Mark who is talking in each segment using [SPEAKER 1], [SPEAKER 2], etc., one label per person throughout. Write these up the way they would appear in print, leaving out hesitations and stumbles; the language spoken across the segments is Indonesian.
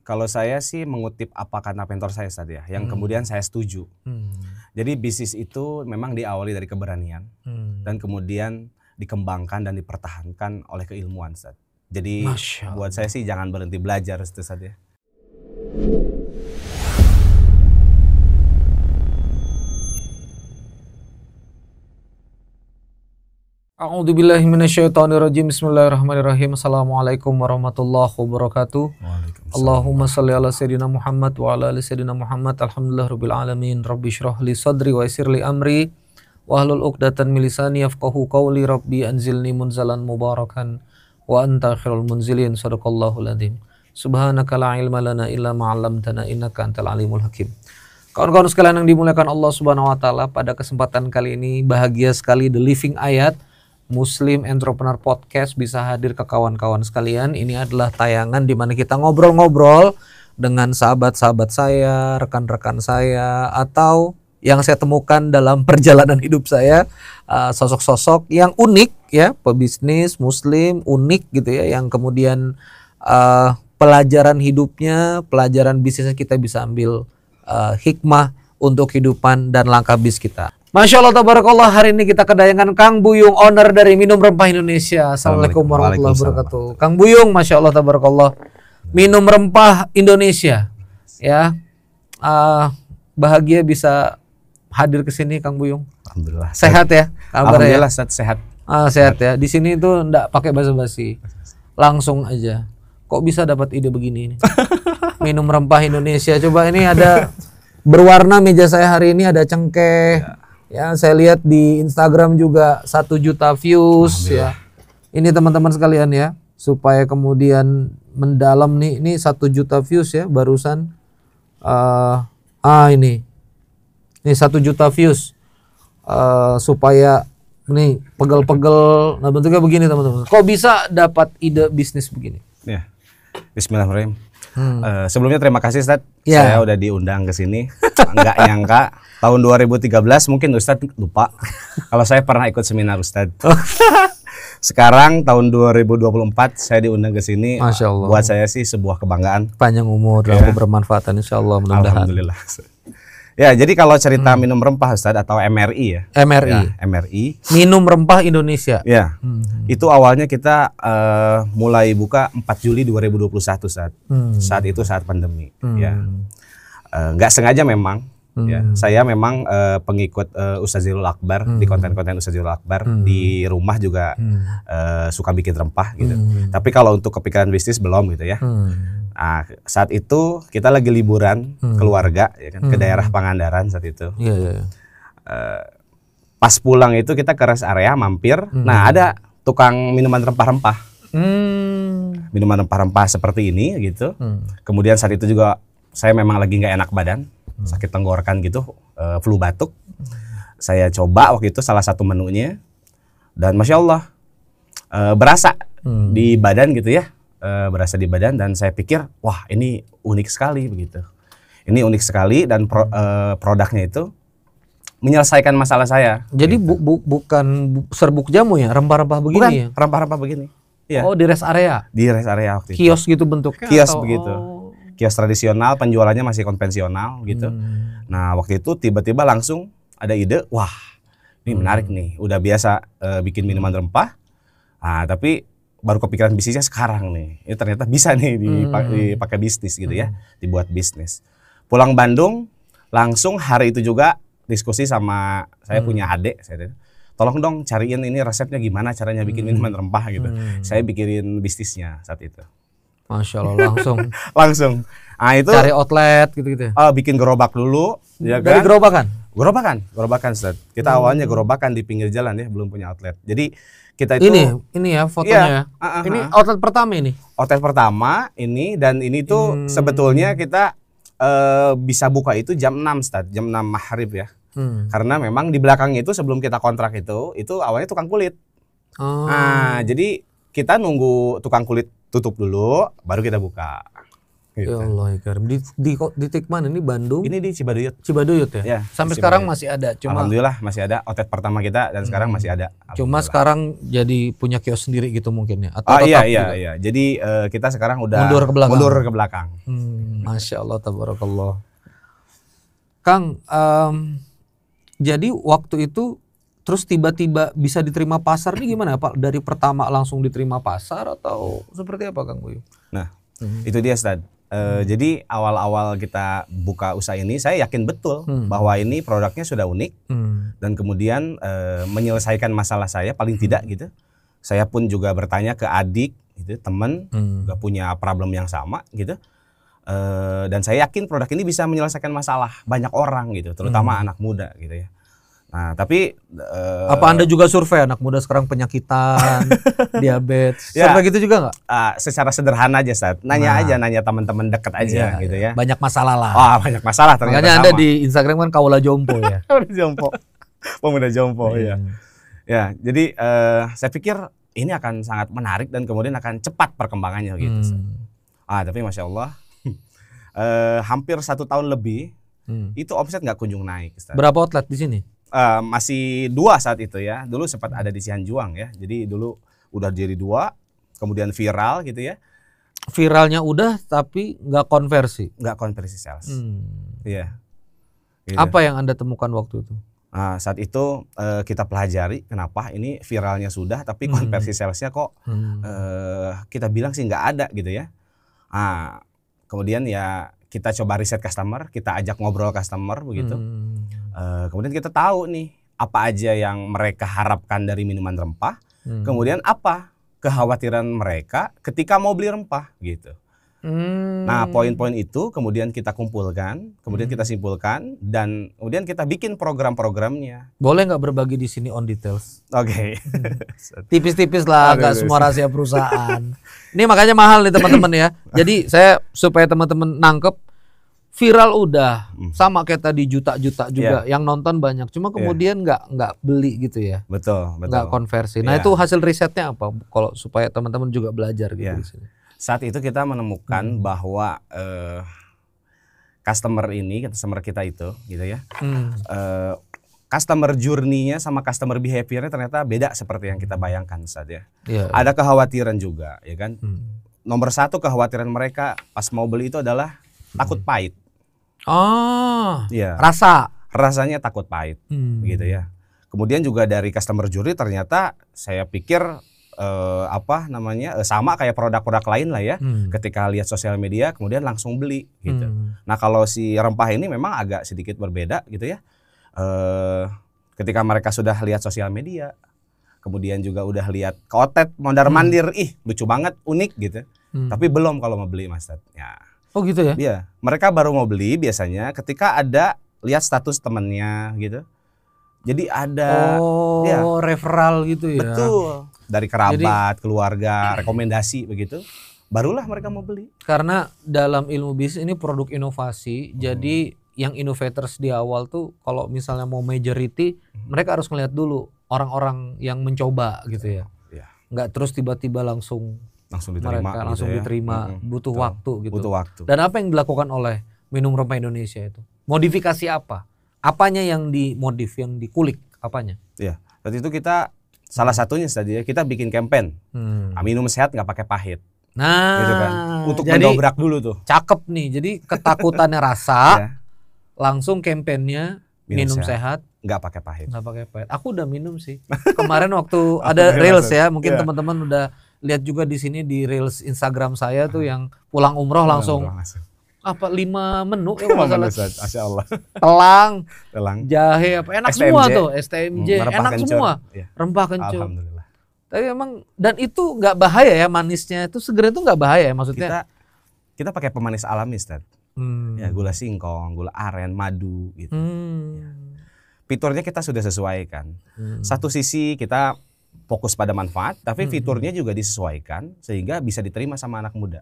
[SPEAKER 1] Kalau saya sih mengutip apa kata mentor saya tadi ya, yang kemudian saya setuju. Jadi bisnis itu memang diawali dari keberanian dan kemudian dikembangkan dan dipertahankan oleh keilmuan, Ustaz. Jadi buat saya sih jangan berhenti belajar, Ustaz ya.
[SPEAKER 2] A'udzubillahi minasyaitonirrajim. Bismillahirrahmanirrahim. Assalamualaikum warahmatullahi wabarakatuh. Allahumma shalli ala sayyidina Muhammad wa ala ali sayyidina Muhammad. Alhamdulillahirabbil alamin. Rabbi shrah li sadri wa yassir li amri wahlul 'uqdatam min lisani yafqahu qawli. Rabbi anzilni munzalan mubarakan wa anta khairul munzilin. Shadaqallahul adzim. Subhanaka la ilma lana illa ma 'allamtana innaka antal alimul hakim. Kawan-kawan sekalian yang dimuliakan Allah Subhanahu wa taala, pada kesempatan kali ini bahagia sekali The Living Ayat Muslim Entrepreneur Podcast bisa hadir ke kawan-kawan sekalian. Ini adalah tayangan di mana kita ngobrol-ngobrol dengan sahabat-sahabat saya, rekan-rekan saya, atau yang saya temukan dalam perjalanan hidup saya, sosok-sosok yang unik ya, pebisnis muslim unik gitu ya, yang kemudian pelajaran hidupnya, pelajaran bisnisnya kita bisa ambil hikmah untuk kehidupan dan langkah bis kita. Masya Allah, tabarakallah, hari ini kita kedatangan Kang Buyung, owner dari Minum Rempah Indonesia. Assalamualaikum warahmatullahi wabarakatuh. Kang Buyung, Masya Allah, tabarakallah, Minum Rempah Indonesia. Ya, bahagia bisa hadir ke sini, Kang Buyung.
[SPEAKER 1] Alhamdulillah.
[SPEAKER 2] Sehat ya?
[SPEAKER 1] Alhamdulillah, ya? Sehat.
[SPEAKER 2] Sehat ya. Di sini itu enggak pakai basa-basi, langsung aja. Kok bisa dapat ide begini? Minum Rempah Indonesia. Coba ini ada berwarna meja saya hari ini, ada cengkeh. Ya, saya lihat di Instagram juga 1 juta views ya. Ini teman-teman sekalian ya, supaya kemudian mendalam nih, ini 1 juta views ya barusan. Ini 1 juta views. Supaya nih pegel-pegel. Nah, bentuknya begini teman-teman. Kok bisa dapat ide bisnis begini?
[SPEAKER 1] Ya. Bismillahirrahmanirrahim. Sebelumnya terima kasih Ustadz, saya udah diundang ke sini. Nggak nyangka tahun 2013 mungkin Ustadz lupa kalau saya pernah ikut seminar Ustadz. Sekarang tahun 2024 saya diundang ke sini.
[SPEAKER 2] Masya Allah.
[SPEAKER 1] Buat saya sih sebuah kebanggaan.
[SPEAKER 2] Panjang umur dan bermanfaat insyaallah, mudah-mudahan.
[SPEAKER 1] Alhamdulillah. Ya, jadi kalau cerita Minum Rempah Ustadz atau MRI ya.
[SPEAKER 2] MRI.
[SPEAKER 1] Ya, MRI.
[SPEAKER 2] Minum Rempah Indonesia.
[SPEAKER 1] Ya. Itu awalnya kita mulai buka 4 Juli 2021 saat itu saat pandemi. Ya. Nggak sengaja memang. Ya. Saya memang pengikut Ustadzil Akbar di konten-konten Ustadzil Akbar, di rumah juga suka bikin rempah gitu. Tapi kalau untuk kepikiran bisnis belum gitu ya. Nah, saat itu kita lagi liburan keluarga ya kan, ke daerah Pangandaran saat itu. Pas pulang itu kita ke rest area mampir. Nah, ada tukang minuman rempah-rempah. Minuman rempah-rempah seperti ini gitu. Kemudian saat itu juga saya memang lagi nggak enak badan, sakit tenggorokan gitu, flu batuk. Saya coba waktu itu salah satu menunya dan Masya Allah berasa di badan gitu ya. Berasa di badan dan saya pikir wah ini unik sekali begitu. Ini unik sekali dan produknya itu menyelesaikan masalah saya.
[SPEAKER 2] Jadi gitu. Bukan serbuk jamu ya, rempah-rempah begini.
[SPEAKER 1] Bukan,
[SPEAKER 2] ya?
[SPEAKER 1] Rempah-rempah begini. Ya.
[SPEAKER 2] Oh, di rest area.
[SPEAKER 1] Di rest area waktu itu.
[SPEAKER 2] Kios gitu bentuknya.
[SPEAKER 1] Kios atau, begitu. Kios tradisional, penjualannya masih konvensional gitu. Nah, waktu itu tiba-tiba langsung ada ide, wah ini menarik nih. Udah biasa bikin minuman rempah. Nah, tapi baru kepikiran bisnisnya sekarang nih. Ini ternyata bisa nih dipakai bisnis gitu ya, dibuat bisnis. Pulang Bandung, langsung hari itu juga diskusi sama saya punya adik. Saya tolong dong cariin ini resepnya gimana caranya bikin minuman rempah gitu. Saya bikin bisnisnya saat itu.
[SPEAKER 2] Masya Allah,
[SPEAKER 1] langsung. Nah, itu
[SPEAKER 2] cari outlet gitu-gitu.
[SPEAKER 1] Bikin gerobak dulu. Ya
[SPEAKER 2] dari
[SPEAKER 1] kan? Gerobakan Ustaz. Kita awalnya gerobakan di pinggir jalan ya, belum punya outlet. Jadi kita itu
[SPEAKER 2] ini ya fotonya. Ini outlet pertama ini.
[SPEAKER 1] Outlet pertama ini dan ini tuh sebetulnya kita bisa buka itu jam 6 Ustaz, jam 6 maghrib ya. Karena memang di belakangnya itu sebelum kita kontrak itu awalnya tukang kulit. Nah, jadi kita nunggu tukang kulit tutup dulu baru kita buka. Gitu.
[SPEAKER 2] Ya Allah ya Karim. Di Tikman ini Bandung.
[SPEAKER 1] Ini di Cibaduyut.
[SPEAKER 2] Cibaduyut ya?
[SPEAKER 1] Ya,
[SPEAKER 2] sampai
[SPEAKER 1] di
[SPEAKER 2] sekarang
[SPEAKER 1] Cibaduyut.
[SPEAKER 2] masih ada. Cuma
[SPEAKER 1] Alhamdulillah masih ada outlet pertama kita dan sekarang masih ada.
[SPEAKER 2] Cuma sekarang jadi punya kios sendiri gitu mungkin ya? Atau
[SPEAKER 1] Oh
[SPEAKER 2] tetap
[SPEAKER 1] iya
[SPEAKER 2] juga?
[SPEAKER 1] iya. Jadi kita sekarang udah
[SPEAKER 2] Mundur ke belakang.
[SPEAKER 1] Masya
[SPEAKER 2] Allah tabarakallah. Kang, jadi waktu itu terus tiba-tiba bisa diterima pasar nih gimana Pak? Dari pertama langsung diterima pasar atau seperti apa Kang Buyu?
[SPEAKER 1] Nah, itu dia Ustaz. Jadi awal-awal kita buka usaha ini saya yakin betul bahwa ini produknya sudah unik dan kemudian menyelesaikan masalah saya paling tidak gitu. Saya pun juga bertanya ke adik, gitu, teman, juga punya problem yang sama gitu. Dan saya yakin produk ini bisa menyelesaikan masalah banyak orang gitu, terutama anak muda gitu ya. Nah, tapi
[SPEAKER 2] apa Anda juga survei anak muda sekarang penyakitan, diabetes,
[SPEAKER 1] ya,
[SPEAKER 2] survei gitu juga nggak?
[SPEAKER 1] Secara sederhana aja, Ustaz. Nanya teman-teman dekat aja gitu ya.
[SPEAKER 2] Banyak masalah lah.
[SPEAKER 1] Banyak masalah ternyata.
[SPEAKER 2] Makanya Anda di Instagram kan Kaula Jompo ya.
[SPEAKER 1] Jompo. Pemuda Jompo ya. Ya, jadi saya pikir ini akan sangat menarik dan kemudian akan cepat perkembangannya gitu. Tapi Masya Allah hampir 1 tahun lebih itu omset nggak kunjung naik, Ustaz.
[SPEAKER 2] Berapa outlet di sini?
[SPEAKER 1] Masih 2 saat itu ya. Dulu sempat ada di Cianjuang ya. Jadi dulu udah jadi 2, kemudian viral gitu ya.
[SPEAKER 2] Viralnya udah tapi nggak konversi.
[SPEAKER 1] Nggak konversi sales. Iya. Gitu.
[SPEAKER 2] Apa yang Anda temukan waktu itu?
[SPEAKER 1] Saat itu kita pelajari kenapa ini viralnya sudah tapi konversi salesnya kok kita bilang sih nggak ada gitu ya. Kemudian ya kita coba riset customer, kita ajak ngobrol customer begitu. Kemudian kita tahu nih apa aja yang mereka harapkan dari minuman rempah. Kemudian apa kekhawatiran mereka ketika mau beli rempah gitu. Nah, poin-poin itu kemudian kita kumpulkan, kemudian kita simpulkan dan kemudian kita bikin program-programnya.
[SPEAKER 2] Boleh nggak berbagi di sini on details?
[SPEAKER 1] Oke.
[SPEAKER 2] Tipis-tipis lah, nggak semua rahasia perusahaan. Ini makanya mahal nih teman-teman ya. Jadi saya supaya teman-teman nangkep, viral udah sama kayak tadi juta-juta juga yang nonton banyak. Cuma kemudian nggak beli gitu ya.
[SPEAKER 1] Betul.
[SPEAKER 2] Nggak konversi. Nah itu hasil risetnya apa? Kalau supaya teman-teman juga belajar gitu di sini.
[SPEAKER 1] Saat itu kita menemukan bahwa customer kita itu gitu ya. Customer journey-nya sama customer behavior-nya ternyata beda seperti yang kita bayangkan saat ya. Ada kekhawatiran juga ya kan. Nomor 1 kekhawatiran mereka pas mau beli itu adalah takut pahit. Rasanya takut pahit gitu ya. Kemudian juga dari customer journey ternyata saya pikir sama kayak produk-produk lain lah ya. Ketika lihat sosial media kemudian langsung beli gitu. Nah, kalau si rempah ini memang agak sedikit berbeda gitu ya. Ketika mereka sudah lihat sosial media, kemudian juga udah lihat ke outlet mondar-mandir, lucu banget, unik gitu. Tapi belum kalau mau beli, Mas. Ya.
[SPEAKER 2] Oh gitu ya?
[SPEAKER 1] Iya, mereka baru mau beli biasanya ketika ada lihat status temennya gitu. Jadi ada
[SPEAKER 2] referral gitu ya.
[SPEAKER 1] Betul. Dari kerabat, keluarga, rekomendasi begitu. Barulah mereka mau beli.
[SPEAKER 2] Karena dalam ilmu bisnis ini produk inovasi. Jadi yang innovators di awal tuh kalau misalnya mau majority, mereka harus ngeliat dulu orang-orang yang mencoba gitu ya. Nggak terus tiba-tiba langsung
[SPEAKER 1] diterima.
[SPEAKER 2] Mereka langsung diterima, butuh waktu gitu.
[SPEAKER 1] Butuh waktu.
[SPEAKER 2] Dan apa yang dilakukan oleh Minum Rempah Indonesia itu? Modifikasi apa? Apanya yang dimodif, yang dikulik? Apanya?
[SPEAKER 1] Iya, waktu itu kita salah satunya tadi ya, kita bikin campaign. Minum sehat nggak pakai pahit.
[SPEAKER 2] Nah,
[SPEAKER 1] gitu kan. Untuk mendobrak dulu tuh.
[SPEAKER 2] Cakep nih. Jadi ketakutannya rasa, langsung campaignnya minum sehat
[SPEAKER 1] nggak pakai pahit.
[SPEAKER 2] Nggak pakai pahit. Aku udah minum sih. Kemarin waktu ada reels ya, mungkin teman-teman udah lihat juga di sini di reels Instagram saya tuh yang pulang umroh langsung. 5 menu ya masalah.
[SPEAKER 1] Masya Allah.
[SPEAKER 2] Telang, jahe apa enak STMJ. Semua tuh, STMJ enak kencur. Semua. Rempah kencur.
[SPEAKER 1] Alhamdulillah.
[SPEAKER 2] Tapi memang dan itu nggak bahaya ya manisnya itu seger itu nggak bahaya ya maksudnya.
[SPEAKER 1] Kita pakai pemanis alami, Ustaz. Ya, gula singkong, gula aren, madu gitu. Ya. Fiturnya kita sudah sesuaikan. Satu sisi kita fokus pada manfaat, tapi fiturnya juga disesuaikan sehingga bisa diterima sama anak muda.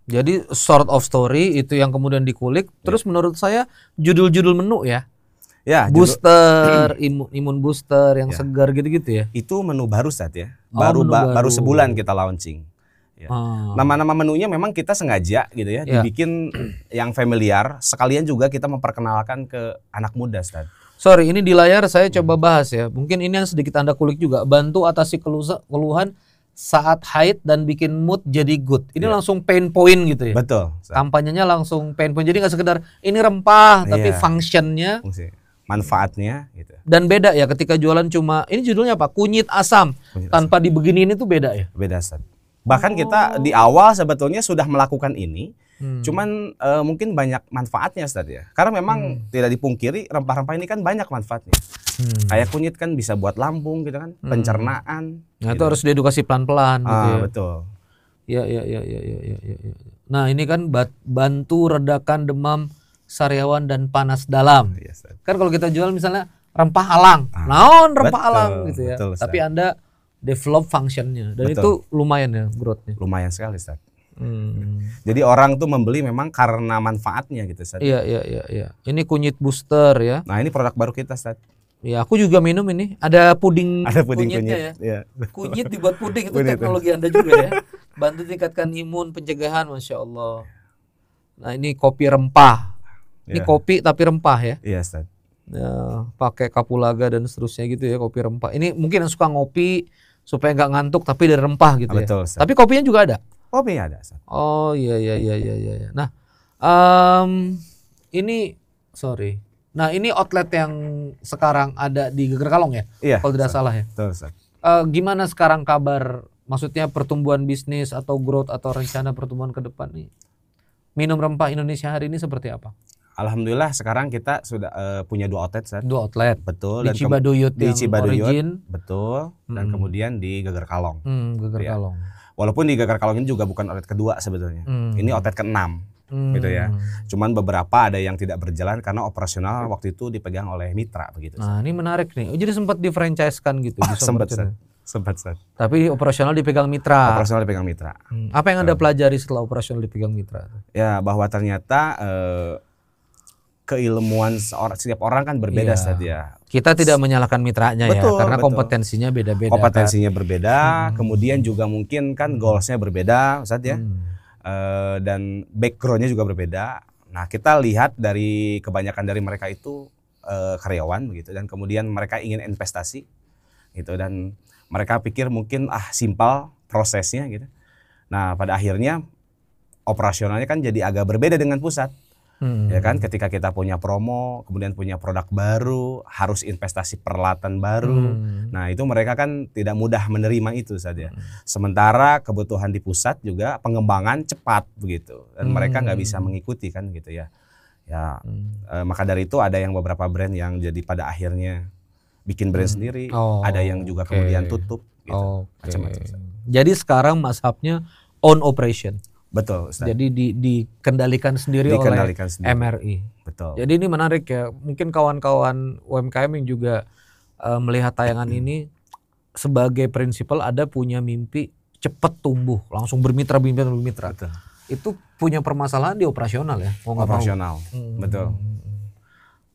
[SPEAKER 2] Jadi sort of story itu yang kemudian dikulik. Terus menurut saya judul-judul menu ya. Ya, booster, imun booster yang segar gitu-gitu ya.
[SPEAKER 1] Itu menu baru saat ya. Baru sebulan kita launching. Ya. Nama-nama menunya memang kita sengaja gitu ya, dibikin yang familiar, sekalian juga kita memperkenalkan ke anak muda, Ustaz.
[SPEAKER 2] Sorry, ini di layar saya coba bahas ya. Mungkin ini yang sedikit Anda kulik juga. Bantu atasi keluhan saat haid dan bikin mood jadi good. Ini langsung pain point gitu ya.
[SPEAKER 1] Betul.
[SPEAKER 2] Kampanyenya langsung pain point. Jadi nggak sekedar ini rempah, tapi functionnya,
[SPEAKER 1] manfaatnya gitu.
[SPEAKER 2] Dan beda ya ketika jualan cuma ini judulnya apa? Kunyit asam. Tanpa dibeginiin itu beda ya.
[SPEAKER 1] Beda, Ustaz. Bahkan kita di awal sebetulnya sudah melakukan ini. Cuman mungkin banyak manfaatnya, Ustaz ya. Karena memang tidak dipungkiri rempah-rempah ini kan banyak manfaatnya. Kayak kunyit kan bisa buat lambung gitu kan, pencernaan.
[SPEAKER 2] Nah, gitu. Itu harus diedukasi pelan-pelan gitu ya.
[SPEAKER 1] Betul.
[SPEAKER 2] Ya. Nah, ini kan bantu redakan demam sariawan dan panas dalam. Kan kalau kita jual misalnya rempah alang. Rempah alang gitu ya. Betul, tapi Anda develop functionnya dan itu lumayan ya growth-nya.
[SPEAKER 1] Lumayan sekali, Ustaz. Jadi orang tuh membeli memang karena manfaatnya gitu, Ustaz.
[SPEAKER 2] Iya. Ini kunyit booster ya.
[SPEAKER 1] Nah, ini produk baru kita, Ustaz.
[SPEAKER 2] Ya, aku juga minum ini. Ada puding kunyitnya
[SPEAKER 1] kunyit,
[SPEAKER 2] ya. Kunyit dibuat puding itu teknologi Anda juga ya. Bantu tingkatkan imun, pencegahan, Masya Allah. Nah, ini kopi rempah. Ini kopi tapi rempah ya.
[SPEAKER 1] Iya, Ustaz.
[SPEAKER 2] Ya, pakai kapulaga dan seterusnya gitu ya, kopi rempah. Ini mungkin yang suka ngopi supaya nggak ngantuk tapi dari rempah gitu ya.
[SPEAKER 1] Betul, Ustaz.
[SPEAKER 2] Tapi kopinya juga ada.
[SPEAKER 1] Kopinya ada, Ustaz.
[SPEAKER 2] Oh iya. Nah, ini sorry. Nah, ini outlet yang sekarang ada di Geger Kalong ya?
[SPEAKER 1] Iya.
[SPEAKER 2] Kalau tidak salah ya.
[SPEAKER 1] Betul, Ustaz.
[SPEAKER 2] Gimana sekarang kabar? Maksudnya pertumbuhan bisnis atau growth atau rencana pertumbuhan ke depan nih? Minum rempah Indonesia hari ini seperti apa?
[SPEAKER 1] Alhamdulillah sekarang kita sudah punya 2 outlet, Ustaz.
[SPEAKER 2] 2 outlet.
[SPEAKER 1] Betul.
[SPEAKER 2] Di Cibaduyut
[SPEAKER 1] di
[SPEAKER 2] yang
[SPEAKER 1] Cibaduyut,
[SPEAKER 2] origin.
[SPEAKER 1] betul. Dan kemudian di Geger Kalong.
[SPEAKER 2] Geger Kalong.
[SPEAKER 1] Walaupun di Geger Kalong ini juga bukan outlet kedua sebetulnya. Ini outlet ke-6. Gitu ya. Cuman beberapa ada yang tidak berjalan karena operasional waktu itu dipegang oleh mitra begitu.
[SPEAKER 2] Nah, ini menarik nih. Jadi sempat di-franchise-kan gitu.
[SPEAKER 1] Sempat.
[SPEAKER 2] Tapi operasional dipegang mitra.
[SPEAKER 1] Operasional dipegang mitra.
[SPEAKER 2] Apa yang Anda pelajari setelah operasional dipegang mitra?
[SPEAKER 1] Ya, bahwa ternyata keilmuan setiap orang kan berbeda, Ustaz ya.
[SPEAKER 2] Kita tidak menyalahkan mitranya ya, karena kompetensinya beda-beda.
[SPEAKER 1] Kompetensinya berbeda, kemudian juga mungkin kan goalsnya berbeda, Ustaz ya. Dan backgroundnya juga berbeda. Nah, kita lihat dari kebanyakan dari mereka itu karyawan begitu, dan kemudian mereka ingin investasi gitu, dan mereka pikir mungkin simpel prosesnya gitu. Nah, pada akhirnya operasionalnya kan jadi agak berbeda dengan pusat. Ya kan, ketika kita punya promo, kemudian punya produk baru, harus investasi peralatan baru. Nah, itu mereka kan tidak mudah menerima itu saja. Sementara kebutuhan di pusat juga pengembangan cepat begitu, dan mereka nggak bisa mengikuti kan gitu ya. Maka dari itu ada yang beberapa brand yang jadi pada akhirnya bikin brand sendiri, ada yang juga kemudian tutup gitu. Macam-macam.
[SPEAKER 2] Jadi sekarang mazhabnya own operation.
[SPEAKER 1] Betul, Ustaz.
[SPEAKER 2] Jadi dikendalikan sendiri oleh MRI.
[SPEAKER 1] Betul.
[SPEAKER 2] Jadi ini menarik ya. Mungkin kawan-kawan UMKM yang juga melihat tayangan ini sebagai prinsipal ada punya mimpi cepat tumbuh, langsung bermitra.
[SPEAKER 1] Betul.
[SPEAKER 2] Itu punya permasalahan di operasional ya.
[SPEAKER 1] Operasional. Betul.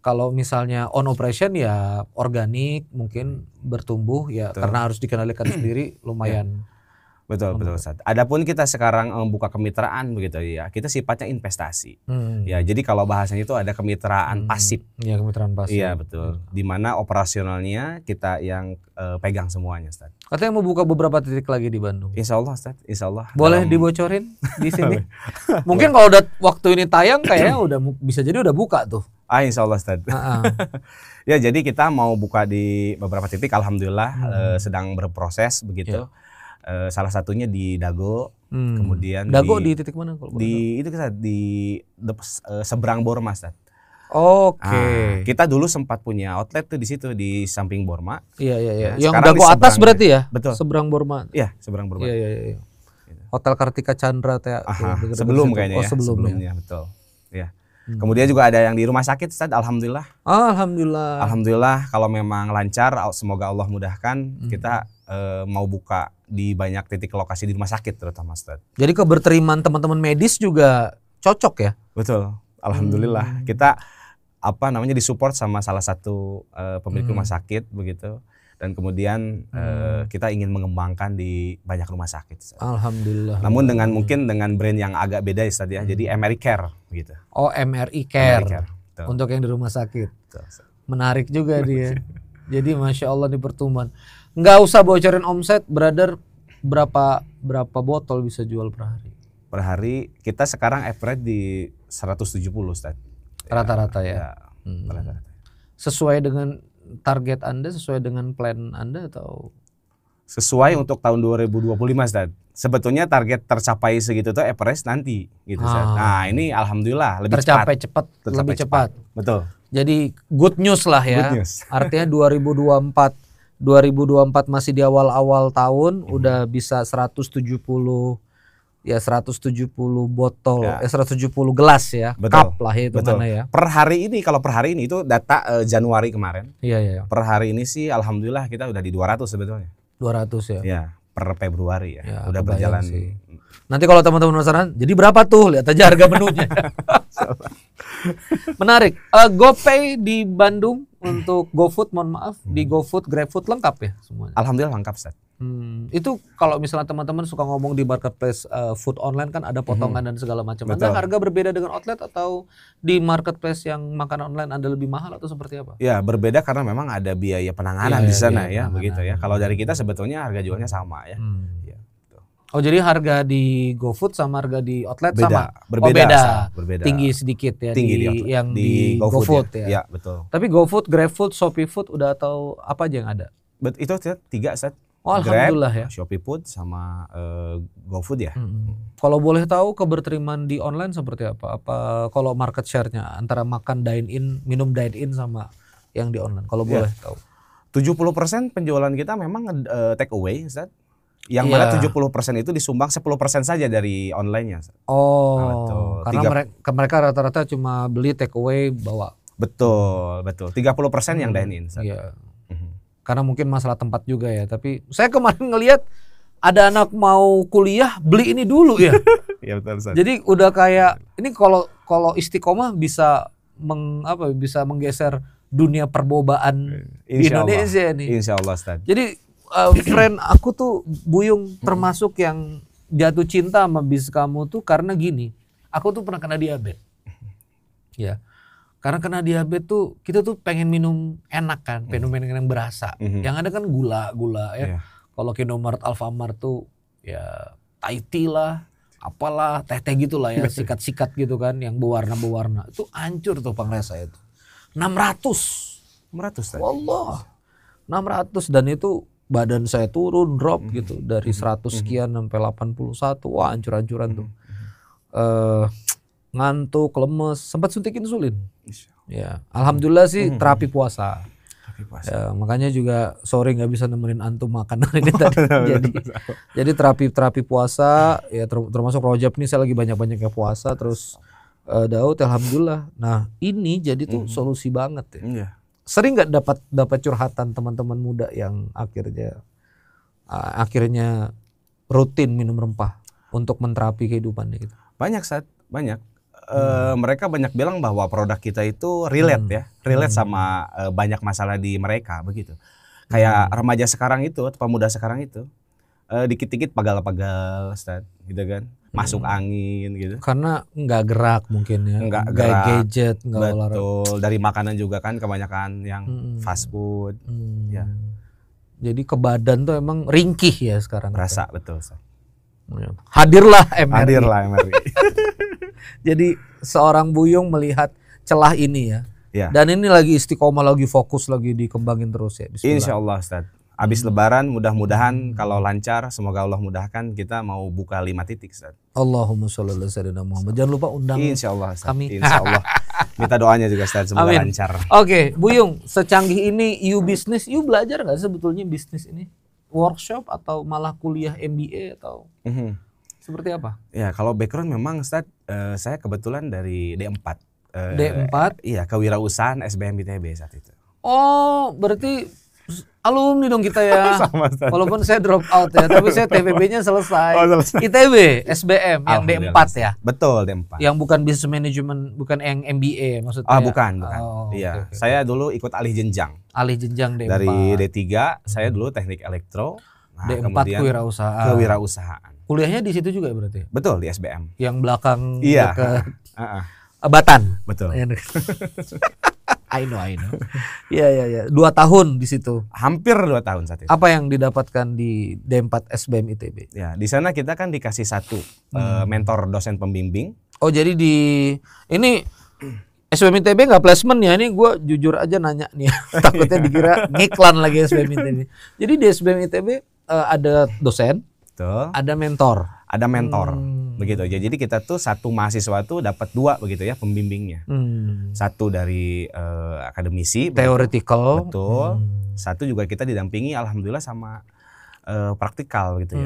[SPEAKER 2] Kalau misalnya on operation ya organik mungkin bertumbuh ya, karena harus dikendalikan sendiri lumayan.
[SPEAKER 1] Betul, Ustaz. Adapun kita sekarang membuka kemitraan begitu ya, kita sifatnya investasi. Ya, jadi kalau bahasanya itu ada kemitraan pasif.
[SPEAKER 2] Iya, kemitraan pasif.
[SPEAKER 1] Iya, betul. Di mana operasionalnya kita yang pegang semuanya, Ustaz.
[SPEAKER 2] Katanya mau buka beberapa titik lagi di Bandung.
[SPEAKER 1] Insya Allah, Ustaz. Insya Allah.
[SPEAKER 2] Boleh dibocorin di sini? Mungkin kalau udah waktu ini tayang kayaknya udah bisa jadi udah buka tuh.
[SPEAKER 1] Insya Allah, Ustaz. Ya, jadi kita mau buka di beberapa titik. Alhamdulillah sedang berproses begitu. Salah satunya di Dago, kemudian
[SPEAKER 2] Dago di titik mana?
[SPEAKER 1] Itu kita di seberang Borma, Ustaz.
[SPEAKER 2] Oke.
[SPEAKER 1] Kita dulu sempat punya outlet tuh di situ di samping Borma.
[SPEAKER 2] Iya. Yang Dago atas berarti ya? Betul. Seberang Borma.
[SPEAKER 1] Iya, seberang Borma.
[SPEAKER 2] Iya. Hotel Kartika Chandra
[SPEAKER 1] sebelum kayaknya ya. Sebelumnya, betul. Ya. Kemudian juga ada yang di rumah sakit, Ustaz. Alhamdulillah. Alhamdulillah kalau memang lancar, semoga Allah mudahkan, kita mau buka di banyak titik lokasi di rumah sakit terutama, Ustaz.
[SPEAKER 2] Jadi keberterimaan teman-teman medis juga cocok ya?
[SPEAKER 1] Betul. Alhamdulillah. Kita disupport sama salah satu pemilik rumah sakit begitu. dan kemudian kita ingin mengembangkan di banyak rumah sakit.
[SPEAKER 2] Alhamdulillah.
[SPEAKER 1] Namun mungkin dengan brand yang agak beda ya Ustaz ya. Jadi MRI Care gitu.
[SPEAKER 2] Oh, MRI Care.
[SPEAKER 1] MRI Care.
[SPEAKER 2] Untuk yang di rumah sakit.
[SPEAKER 1] Betul.
[SPEAKER 2] Menarik juga dia. Jadi Masya Allah di pertumbuhan. Nggak usah bocorin omset, brother. Berapa botol bisa jual per hari?
[SPEAKER 1] Per hari kita sekarang average di 170 Ustaz.
[SPEAKER 2] Rata-rata ya.
[SPEAKER 1] Rata-rata.
[SPEAKER 2] Sesuai dengan target Anda, sesuai dengan plan Anda atau?
[SPEAKER 1] Sesuai untuk tahun 2025 Ustaz. Sebetulnya target tercapai segitu tuh average nanti gitu Ustaz. Nah, ini alhamdulillah lebih
[SPEAKER 2] tercapai cepat. Lebih cepat.
[SPEAKER 1] Betul.
[SPEAKER 2] Jadi good news lah ya.
[SPEAKER 1] Good news.
[SPEAKER 2] Artinya 2024 masih di awal-awal tahun udah bisa 170 botol, 170 gelas ya.
[SPEAKER 1] Betul.
[SPEAKER 2] Cup lah ya itu
[SPEAKER 1] Betul.
[SPEAKER 2] mana ya.
[SPEAKER 1] Kalau per hari ini itu data Januari kemarin.
[SPEAKER 2] Iya.
[SPEAKER 1] Per hari ini sih alhamdulillah kita udah di 200 sebetulnya.
[SPEAKER 2] 200 ya.
[SPEAKER 1] Ya, per Februari ya. Udah
[SPEAKER 2] kebayang
[SPEAKER 1] berjalan
[SPEAKER 2] sih. Nanti kalau teman-teman penasaran, jadi berapa tuh? Lihat aja harga menunya. Menarik. GoPay di Bandung untuk GoFood, mohon maaf, di GoFood, GrabFood lengkap ya semuanya.
[SPEAKER 1] Alhamdulillah lengkap, Ustaz.
[SPEAKER 2] Itu kalau misalnya teman-teman suka ngomong di marketplace food online kan ada potongan dan segala macam. Anda harga berbeda dengan outlet atau di marketplace yang makanan online Anda lebih mahal atau seperti apa?
[SPEAKER 1] Ya, berbeda karena memang ada biaya penanganan di sana ya, begitu ya. Kalau dari kita sebetulnya harga jualnya sama ya.
[SPEAKER 2] Oh, jadi harga di GoFood sama harga di outlet sama?
[SPEAKER 1] Berbeda.
[SPEAKER 2] Tinggi sedikit ya
[SPEAKER 1] tinggi
[SPEAKER 2] yang di GoFood ya.
[SPEAKER 1] Iya, betul.
[SPEAKER 2] Tapi GoFood, GrabFood, ShopeeFood udah tahu apa aja yang ada?
[SPEAKER 1] Itu 3 set.
[SPEAKER 2] Oh, alhamdulillah ya.
[SPEAKER 1] ShopeeFood sama GoFood ya.
[SPEAKER 2] Kalau boleh tahu keberterimaan di online seperti apa? Apa kalau market share-nya antara makan dine in, minum dine in sama yang di online? Kalau boleh tahu.
[SPEAKER 1] 70% penjualan kita memang take away, Ustaz. Yang mana 70% itu disumbang 10% saja dari online-nya.
[SPEAKER 2] Oh, karena mereka rata-rata cuma beli take away bawa.
[SPEAKER 1] Betul. 30% yang dine in.
[SPEAKER 2] Iya. Karena mungkin masalah tempat juga ya. Tapi saya kemarin ngelihat ada anak mau kuliah beli ini dulu ya.
[SPEAKER 1] Iya betul. Ustaz.
[SPEAKER 2] Jadi udah kayak ini kalau istiqomah bisa bisa menggeser dunia perbobaan di Indonesia nih.
[SPEAKER 1] Insya Allah, Ustaz.
[SPEAKER 2] Jadi friend aku tuh Buyung termasuk yang jatuh cinta sama bis kamu tuh karena gini. Aku tuh pernah kena diabetes. Ya. Karena kena diabetes tuh kita tuh pengen minum enak kan, pengen minum yang berasa. Yang ada kan gula ya. Kalau Indomaret, Alfamart tuh ya Thai tea lah, apalah, teh-teh gitulah ya, sikat-sikat gitu kan yang berwarna-berwarna. Itu hancur tuh pankreas saya itu. 600 Wallah. 600 dan itu badan saya turun drop gitu dari 100 sekian sampai 81. Wah, hancur-hancuran tuh. Ngantuk, lemes, sempat suntik insulin. Ya, alhamdulillah sih terapi puasa. Ya, makanya juga sorry nggak bisa nemenin antum makan hari ini tadi. Jadi terapi puasa ya termasuk Rojab nih saya lagi banyak-banyaknya puasa terus Daud alhamdulillah. Nah, ini jadi tuh solusi banget ya. Sering nggak dapat curhatan teman-teman muda yang akhirnya rutin minum rempah untuk menterapi kehidupannya gitu?
[SPEAKER 1] Banyak, Sat, banyak. Mereka banyak bilang bahwa produk kita itu relate sama banyak masalah di mereka begitu. Kayak remaja sekarang itu atau pemuda sekarang itu dikit-dikit pagal-pagal, Ustaz, gitu kan. Masuk angin gitu.
[SPEAKER 2] Karena nggak gerak mungkin ya.
[SPEAKER 1] Nggak gerak.
[SPEAKER 2] Gadget, nggak olahraga.
[SPEAKER 1] Betul. Dari makanan juga kan kebanyakan yang fast food. Ya.
[SPEAKER 2] Jadi ke badan tuh emang ringkih ya sekarang.
[SPEAKER 1] Rasa betul. Ustaz.
[SPEAKER 2] Hadirlah MRI.
[SPEAKER 1] Jadi
[SPEAKER 2] seorang Buyung melihat celah ini ya. Dan ini lagi istiqomah, lagi fokus, lagi dikembangin terus ya. Bismillah.
[SPEAKER 1] Insya Allah, Ustaz. Habis Lebaran mudah-mudahan kalau lancar, semoga Allah mudahkan kita mau buka 5 titik, Ustaz.
[SPEAKER 2] Allahumma sholli ala sayyidina Muhammad. Jangan lupa undang
[SPEAKER 1] Insya Allah, Ustaz.
[SPEAKER 2] kami.
[SPEAKER 1] Insya Allah. Minta doanya juga, Ustaz, semoga lancar.
[SPEAKER 2] Oke, Buyung, secanggih ini you bisnis, you belajar nggak sebetulnya bisnis ini? Workshop atau malah kuliah MBA atau seperti apa?
[SPEAKER 1] Ya, kalau background memang, Ustaz, saya kebetulan dari D4.
[SPEAKER 2] D4?
[SPEAKER 1] Iya, kewirausahaan SBM ITB saat itu.
[SPEAKER 2] Oh, berarti Alumni dong kita ya.
[SPEAKER 1] Sama, Ustaz.
[SPEAKER 2] Walaupun saya drop out ya, tapi saya TPB-nya selesai.
[SPEAKER 1] Oh, selesai.
[SPEAKER 2] ITB, SBM yang D4 ya.
[SPEAKER 1] Betul, D4.
[SPEAKER 2] Yang bukan business management, bukan yang MBA maksudnya.
[SPEAKER 1] Bukan.
[SPEAKER 2] Oh,
[SPEAKER 1] Iya,
[SPEAKER 2] okay.
[SPEAKER 1] saya dulu ikut alih jenjang.
[SPEAKER 2] Alih jenjang D4.
[SPEAKER 1] Dari D3, saya dulu teknik elektro. Nah,
[SPEAKER 2] D4
[SPEAKER 1] kemudian kewirausahaan.
[SPEAKER 2] Kuliahnya di situ juga berarti?
[SPEAKER 1] Betul, di SBM.
[SPEAKER 2] Yang belakang
[SPEAKER 1] Iya.
[SPEAKER 2] dekat
[SPEAKER 1] Batan.
[SPEAKER 2] Batan.
[SPEAKER 1] Betul.
[SPEAKER 2] I know. Iya. 2 tahun di situ.
[SPEAKER 1] Hampir 2 tahun saat itu.
[SPEAKER 2] Apa yang didapatkan di D4 SBM ITB?
[SPEAKER 1] Ya, di sana kita kan dikasih satu mentor dosen pembimbing.
[SPEAKER 2] Oh, jadi ini SBM ITB nggak placement ya? Ini gue jujur aja nanya nih. Takutnya dikira ngiklan lagi SBM ITB. Jadi di SBM ITB ada dosen,
[SPEAKER 1] Betul.
[SPEAKER 2] ada mentor.
[SPEAKER 1] Ada mentor. Begitu. Jadi kita tuh satu mahasiswa tuh dapat 2 begitu ya pembimbingnya. Satu dari akademisi,
[SPEAKER 2] Theoretical.
[SPEAKER 1] betul. Satu juga kita didampingi alhamdulillah sama praktikal gitu ya.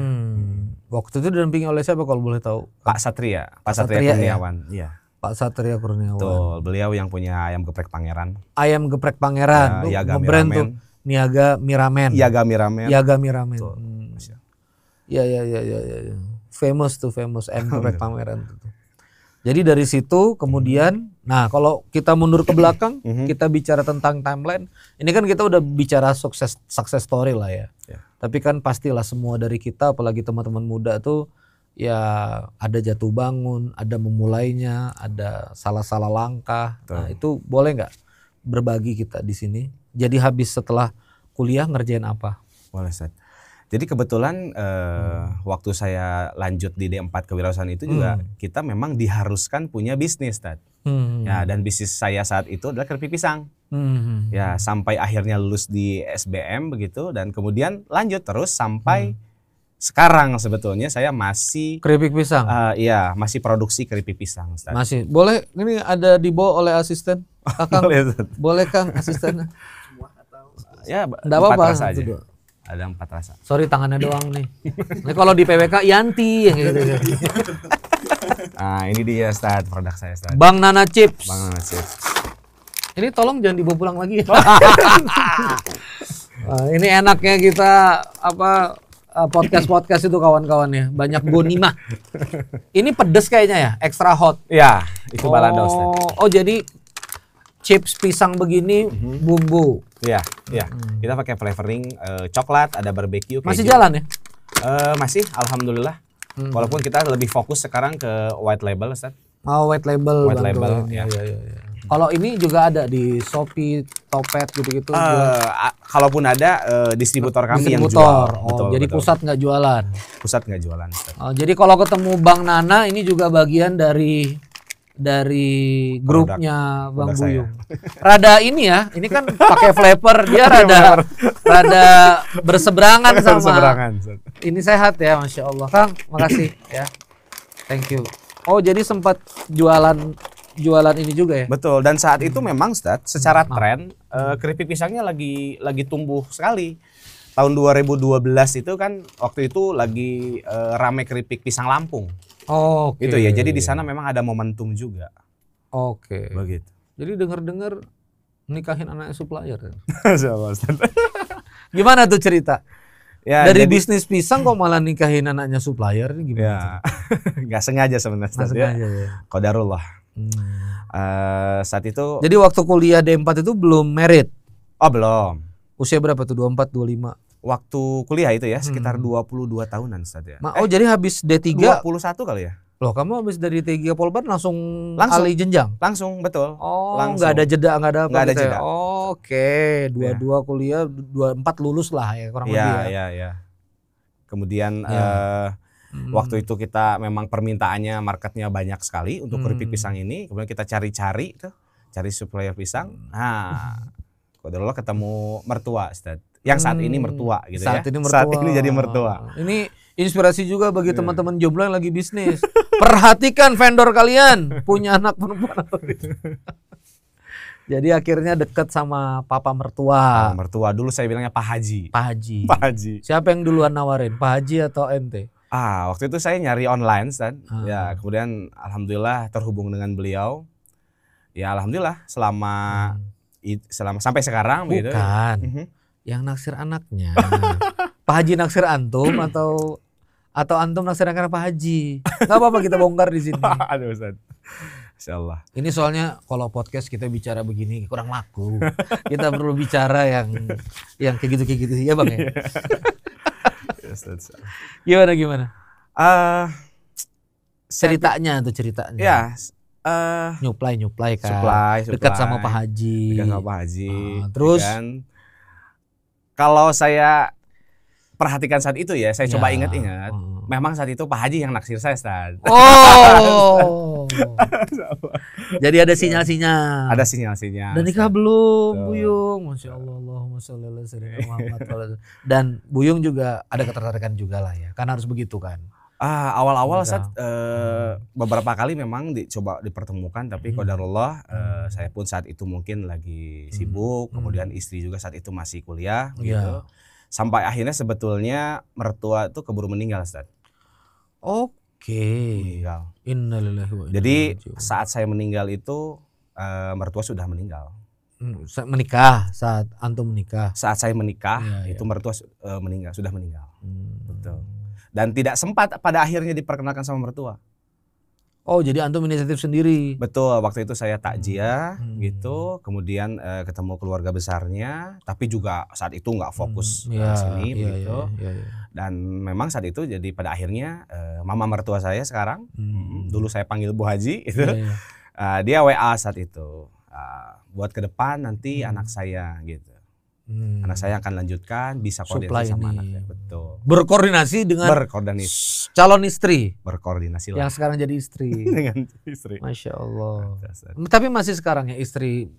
[SPEAKER 2] Waktu itu didampingi oleh siapa kalau boleh tahu?
[SPEAKER 1] Pak Satria Kurniawan. Iya.
[SPEAKER 2] Pak Satria Kurniawan.
[SPEAKER 1] Betul, beliau yang punya ayam geprek Pangeran.
[SPEAKER 2] Ayam geprek Pangeran.
[SPEAKER 1] Yaga
[SPEAKER 2] Nge-brand
[SPEAKER 1] Miramen.
[SPEAKER 2] tuh Niaga Miramen.
[SPEAKER 1] Yaga Miramen.
[SPEAKER 2] Yaga Miramen.
[SPEAKER 1] Betul.
[SPEAKER 2] Ya. Famous ayam geprek Pangeran tuh. Jadi dari situ kemudian, nah kalau kita mundur ke belakang, kita bicara tentang timeline. Ini kan kita udah bicara success story lah ya. Tapi kan pastilah semua dari kita, apalagi teman-teman muda tuh, ya ada jatuh bangun, ada memulainya, ada salah-salah langkah. Nah itu boleh nggak berbagi kita di sini? Jadi habis setelah kuliah ngerjain apa?
[SPEAKER 1] Boleh, Ustaz. Jadi kebetulan waktu saya lanjut di D4 kewirausahaan itu juga kita memang diharuskan punya bisnis, Tad. Ya, dan bisnis saya saat itu adalah keripik pisang. Ya, sampai akhirnya lulus di SBM begitu dan kemudian lanjut terus sampai sekarang sebetulnya saya masih
[SPEAKER 2] keripik pisang.
[SPEAKER 1] Iya, masih produksi keripik pisang, Ustaz.
[SPEAKER 2] Masih. Boleh ini ada dibawa oleh asisten? Kang. Boleh Kang asistennya?
[SPEAKER 1] Ya,
[SPEAKER 2] enggak apa-apa
[SPEAKER 1] rasa aja. Ada 4 rasa.
[SPEAKER 2] Sorry tangannya doang nih. Ini kalau di PWK Yanti yang gitu.
[SPEAKER 1] Nah, ini dia Ustaz, produk saya, Ustaz.
[SPEAKER 2] Bang Nana Chips.
[SPEAKER 1] Bang Nana Chips.
[SPEAKER 2] Ini tolong jangan dibawa pulang lagi. Ini enaknya kita podcast itu kawan-kawan ya. Banyak bonima. Ini pedes kayaknya ya, extra hot.
[SPEAKER 1] Iya, itu balado, Ustaz.
[SPEAKER 2] Oh, jadi chips pisang begini bumbu.
[SPEAKER 1] Iya. Kita pakai flavoring coklat, ada barbecue, keju.
[SPEAKER 2] Masih jalan ya?
[SPEAKER 1] Masih, alhamdulillah. Walaupun kita lebih fokus sekarang ke white label, Ustaz.
[SPEAKER 2] Oh, white label.
[SPEAKER 1] White label,
[SPEAKER 2] ya. Kalau ini juga ada di Shopee, Topet gitu-gitu.
[SPEAKER 1] Kalaupun ada distributor kami yang
[SPEAKER 2] distributor.
[SPEAKER 1] jual.
[SPEAKER 2] Betul, jadi betul. Pusat nggak jualan.
[SPEAKER 1] Pusat nggak jualan, Ustaz.
[SPEAKER 2] Jadi kalau ketemu Bang Nana ini juga bagian dari grupnya Bang Buyung. Rada ini ya, ini kan pakai flavor, dia rada berseberangan sama. Ini sehat ya, Masya Allah. Kang, makasih ya. Thank you. Oh, jadi sempat jualan ini juga ya?
[SPEAKER 1] Betul, dan saat itu memang Ustaz, secara tren keripik pisangnya lagi tumbuh sekali. Tahun 2012 itu kan waktu itu lagi rame keripik pisang Lampung.
[SPEAKER 2] Oke.
[SPEAKER 1] Gitu ya. Jadi di sana memang ada momentum juga.
[SPEAKER 2] Oke.
[SPEAKER 1] Begitu.
[SPEAKER 2] Jadi dengar-dengar nikahin anaknya supplier.
[SPEAKER 1] Ustaz.
[SPEAKER 2] Gimana tuh cerita?
[SPEAKER 1] Ya,
[SPEAKER 2] dari bisnis pisang kok malah nikahin anaknya supplier ini gimana?
[SPEAKER 1] Ya, nggak sengaja sebenarnya.
[SPEAKER 2] Nggak sengaja ya.
[SPEAKER 1] Qadarullah. Saat itu.
[SPEAKER 2] Jadi waktu kuliah D4 itu belum married?
[SPEAKER 1] Oh belum.
[SPEAKER 2] Usia berapa tuh? 24, 25?
[SPEAKER 1] Waktu kuliah itu ya sekitar 22 tahunan Ustaz ya.
[SPEAKER 2] Oh jadi habis D3?
[SPEAKER 1] 21 kali ya.
[SPEAKER 2] Loh kamu habis dari D3 Polban langsung alih jenjang?
[SPEAKER 1] Langsung, betul.
[SPEAKER 2] Oh nggak ada jeda, nggak ada apa?
[SPEAKER 1] Nggak ada jeda.
[SPEAKER 2] Oke, 22 kuliah, 24 lulus lah ya kurang lebih ya.
[SPEAKER 1] Iya. Kemudian waktu itu kita memang permintaannya marketnya banyak sekali untuk keripik pisang ini. Kemudian kita cari supplier pisang. Nah, qadarullah ketemu mertua, Ustaz. Yang saat ini mertua gitu
[SPEAKER 2] saat
[SPEAKER 1] ya.
[SPEAKER 2] Ini mertua.
[SPEAKER 1] Saat ini jadi mertua.
[SPEAKER 2] Ini inspirasi juga bagi teman-teman jomblo yang lagi bisnis. Perhatikan vendor kalian punya anak perempuan. Jadi akhirnya deket sama papa mertua.
[SPEAKER 1] Mertua dulu saya bilangnya Pak Haji.
[SPEAKER 2] Pak Haji.
[SPEAKER 1] Pak Haji.
[SPEAKER 2] Siapa yang duluan nawarin? Pak Haji atau ente?
[SPEAKER 1] Waktu itu saya nyari online, Ustaz. Ya, kemudian alhamdulillah terhubung dengan beliau. Ya alhamdulillah selama sampai sekarang
[SPEAKER 2] bukan.
[SPEAKER 1] Gitu.
[SPEAKER 2] Yang naksir anaknya. Pak Haji naksir antum atau antum naksir anak Pak Haji? Gak apa-apa kita bongkar di sini.
[SPEAKER 1] Aduh Ustaz. Insyaallah.
[SPEAKER 2] Ini soalnya kalau podcast kita bicara begini kurang laku. Kita perlu bicara yang kayak gitu ya Bang ya. Gimana? Ceritanya.
[SPEAKER 1] Ya.
[SPEAKER 2] Nyuplai kan.
[SPEAKER 1] Supply.
[SPEAKER 2] Dekat sama Pak Haji. Terus
[SPEAKER 1] kalau saya perhatikan saat itu ya, saya coba ingat-ingat. Memang saat itu Pak Haji yang naksir saya, Ustaz.
[SPEAKER 2] Oh. Jadi ada sinyal-sinyal.
[SPEAKER 1] Ada sinyal-sinyal.
[SPEAKER 2] Dan nikah belum, Buyung? Masya Allah, Allahumma sholli ala sayyidina Muhammad. Dan Buyung juga ada ketertarikan juga lah ya, kan harus begitu kan.
[SPEAKER 1] Awal-awal saat beberapa kali memang dicoba dipertemukan, tapi qadarullah saya pun saat itu mungkin lagi sibuk, kemudian istri juga saat itu masih kuliah gitu. Sampai akhirnya sebetulnya mertua itu keburu meninggal, Ustaz.
[SPEAKER 2] Oke.
[SPEAKER 1] Meninggal.
[SPEAKER 2] Innalillahi wa inna
[SPEAKER 1] Jadi
[SPEAKER 2] ilaihi raji'un.
[SPEAKER 1] saat saya meninggal itu mertua sudah meninggal.
[SPEAKER 2] Menikah, saat antum menikah.
[SPEAKER 1] Saat saya menikah itu mertua sudah meninggal. Betul. Dan tidak sempat pada akhirnya diperkenalkan sama mertua.
[SPEAKER 2] Oh, jadi antum inisiatif sendiri.
[SPEAKER 1] Betul, waktu itu saya takziah gitu, kemudian ketemu keluarga besarnya, tapi juga saat itu nggak fokus ke sini begitu. Dan memang saat itu jadi pada akhirnya mama mertua saya sekarang, dulu saya panggil Bu Haji itu, dia WA saat itu, buat ke depan nanti anak saya gitu. Anak saya akan lanjutkan, bisa koordinasi sama anaknya. Betul.
[SPEAKER 2] Berkoordinasi dengan calon istri.
[SPEAKER 1] Berkoordinasi lah.
[SPEAKER 2] Yang sekarang jadi istri.
[SPEAKER 1] Dengan istri.
[SPEAKER 2] Masya Allah. Tapi masih sekarang ya istri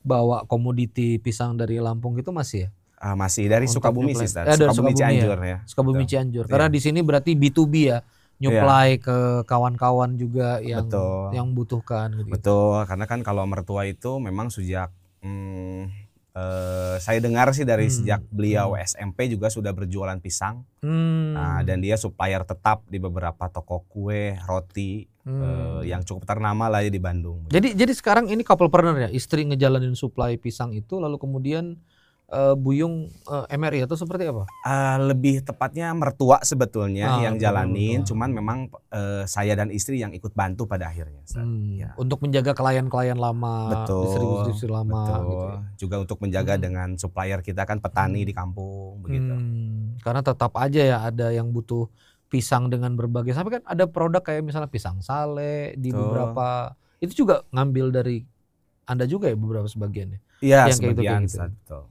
[SPEAKER 2] bawa komoditi pisang dari Lampung itu masih ya?
[SPEAKER 1] Masih dari Sukabumi sih,
[SPEAKER 2] Sukabumi
[SPEAKER 1] Cianjur ya.
[SPEAKER 2] Sukabumi Cianjur. Karena di sini berarti B2B ya. Nyuplai ke kawan-kawan juga yang membutuhkan gitu.
[SPEAKER 1] Betul, karena kan kalau mertua itu memang sejak saya dengar sih dari sejak beliau SMP juga sudah berjualan pisang. Dan dia supplier tetap di beberapa toko kue, roti yang cukup ternama lah ya di Bandung.
[SPEAKER 2] Jadi sekarang ini couplepreneur ya, istri ngejalanin supply pisang itu, lalu kemudian Buyung MRI atau seperti apa?
[SPEAKER 1] Lebih tepatnya mertua sebetulnya yang jalanin, cuman memang saya dan istri yang ikut bantu pada akhirnya.
[SPEAKER 2] Ya. Untuk menjaga klien-klien lama, distribusi lama.
[SPEAKER 1] Betul.
[SPEAKER 2] Gitu ya.
[SPEAKER 1] Juga untuk menjaga dengan supplier kita kan petani di kampung begitu.
[SPEAKER 2] Karena tetap aja ya ada yang butuh pisang dengan berbagai, sampai kan ada produk kayak misalnya pisang sale di beberapa, itu juga ngambil dari Anda juga ya beberapa sebagiannya.
[SPEAKER 1] Iya, sebagian gitu. Betul.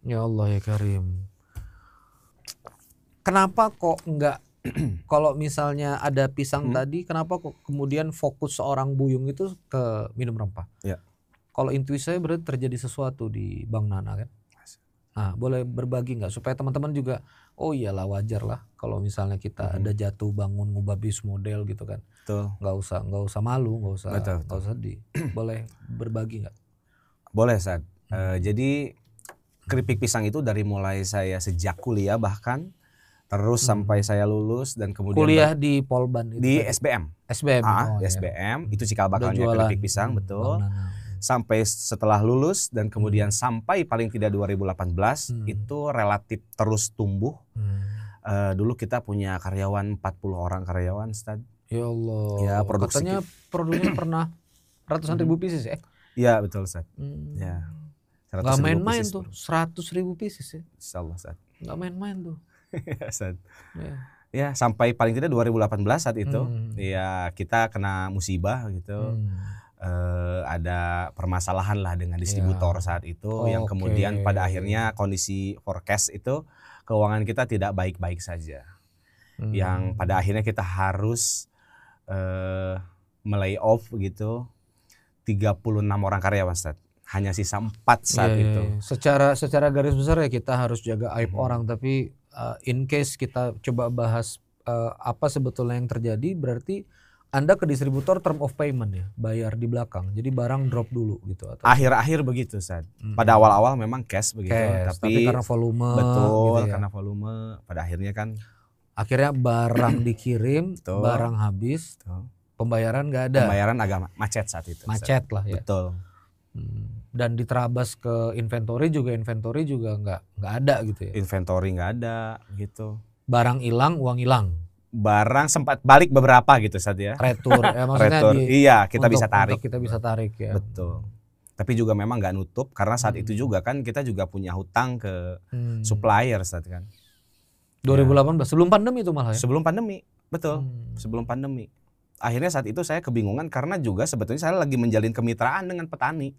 [SPEAKER 2] Ya Allah ya Karim. Kenapa kok enggak kalau misalnya ada pisang tadi, kenapa kok kemudian fokus seorang Buyung itu ke minum rempah?
[SPEAKER 1] Ya.
[SPEAKER 2] Kalau intuisi saya berarti terjadi sesuatu di Bang Nana kan? Nah, boleh berbagi nggak supaya teman-teman juga, oh iyalah wajar lah kalau misalnya kita ada jatuh bangun ngubah bisnis model gitu kan?
[SPEAKER 1] Betul.
[SPEAKER 2] Nggak usah malu, nggak usah sedih. Boleh berbagi nggak?
[SPEAKER 1] Boleh, Sad. Jadi keripik pisang itu dari mulai saya sejak kuliah bahkan terus sampai saya lulus dan kemudian
[SPEAKER 2] kuliah di Polban itu
[SPEAKER 1] di SBM.
[SPEAKER 2] di
[SPEAKER 1] SBM itu cikal bakalnya keripik pisang betul. Sampai setelah lulus dan kemudian sampai paling tidak 2018 itu relatif terus tumbuh. Dulu kita punya karyawan 40 orang karyawan, Ustaz.
[SPEAKER 2] Ya Allah.
[SPEAKER 1] Ya,
[SPEAKER 2] katanya produknya pernah ratusan ribu pieces ya?
[SPEAKER 1] Iya, betul, Ustaz. Ya.
[SPEAKER 2] Gak main-main tuh, 100.000 pieces ya.
[SPEAKER 1] Insyaallah, Ustaz.
[SPEAKER 2] Gak main-main tuh.
[SPEAKER 1] Ustaz. Ya, sampai paling tidak 2018 saat itu. Ya, kita kena musibah gitu. Ada permasalahan lah dengan distributor saat itu yang kemudian pada akhirnya kondisi forecast itu keuangan kita tidak baik-baik saja. Yang pada akhirnya kita harus melay off gitu 36 orang karyawan, Ustaz. Hanya sisa 4 saat itu.
[SPEAKER 2] Secara garis besar ya kita harus jaga aib orang, tapi in case kita coba bahas apa sebetulnya yang terjadi, berarti Anda ke distributor term of payment ya, bayar di belakang. Jadi barang drop dulu gitu atau
[SPEAKER 1] akhir-akhir begitu, Ustaz. Pada awal-awal memang cash begitu,
[SPEAKER 2] tapi karena volume
[SPEAKER 1] betul
[SPEAKER 2] gitu ya.
[SPEAKER 1] Karena volume pada akhirnya kan
[SPEAKER 2] barang dikirim, barang habis, pembayaran nggak ada.
[SPEAKER 1] Pembayaran agak macet saat itu.
[SPEAKER 2] Macet lah ya.
[SPEAKER 1] Betul.
[SPEAKER 2] Dan diterabas ke inventory juga nggak ada gitu ya.
[SPEAKER 1] Inventory nggak ada gitu.
[SPEAKER 2] Barang hilang, uang hilang.
[SPEAKER 1] Barang sempat balik beberapa gitu Ustaz ya.
[SPEAKER 2] Retur ya maksudnya
[SPEAKER 1] Retur, iya kita bisa tarik.
[SPEAKER 2] Untuk kita bisa tarik ya.
[SPEAKER 1] Betul. Tapi juga memang nggak nutup karena saat itu juga kan kita juga punya hutang ke supplier Ustaz kan.
[SPEAKER 2] 2018 sebelum pandemi itu malah ya.
[SPEAKER 1] Sebelum pandemi, betul. Sebelum pandemi. Akhirnya saat itu saya kebingungan karena juga sebetulnya saya lagi menjalin kemitraan dengan petani.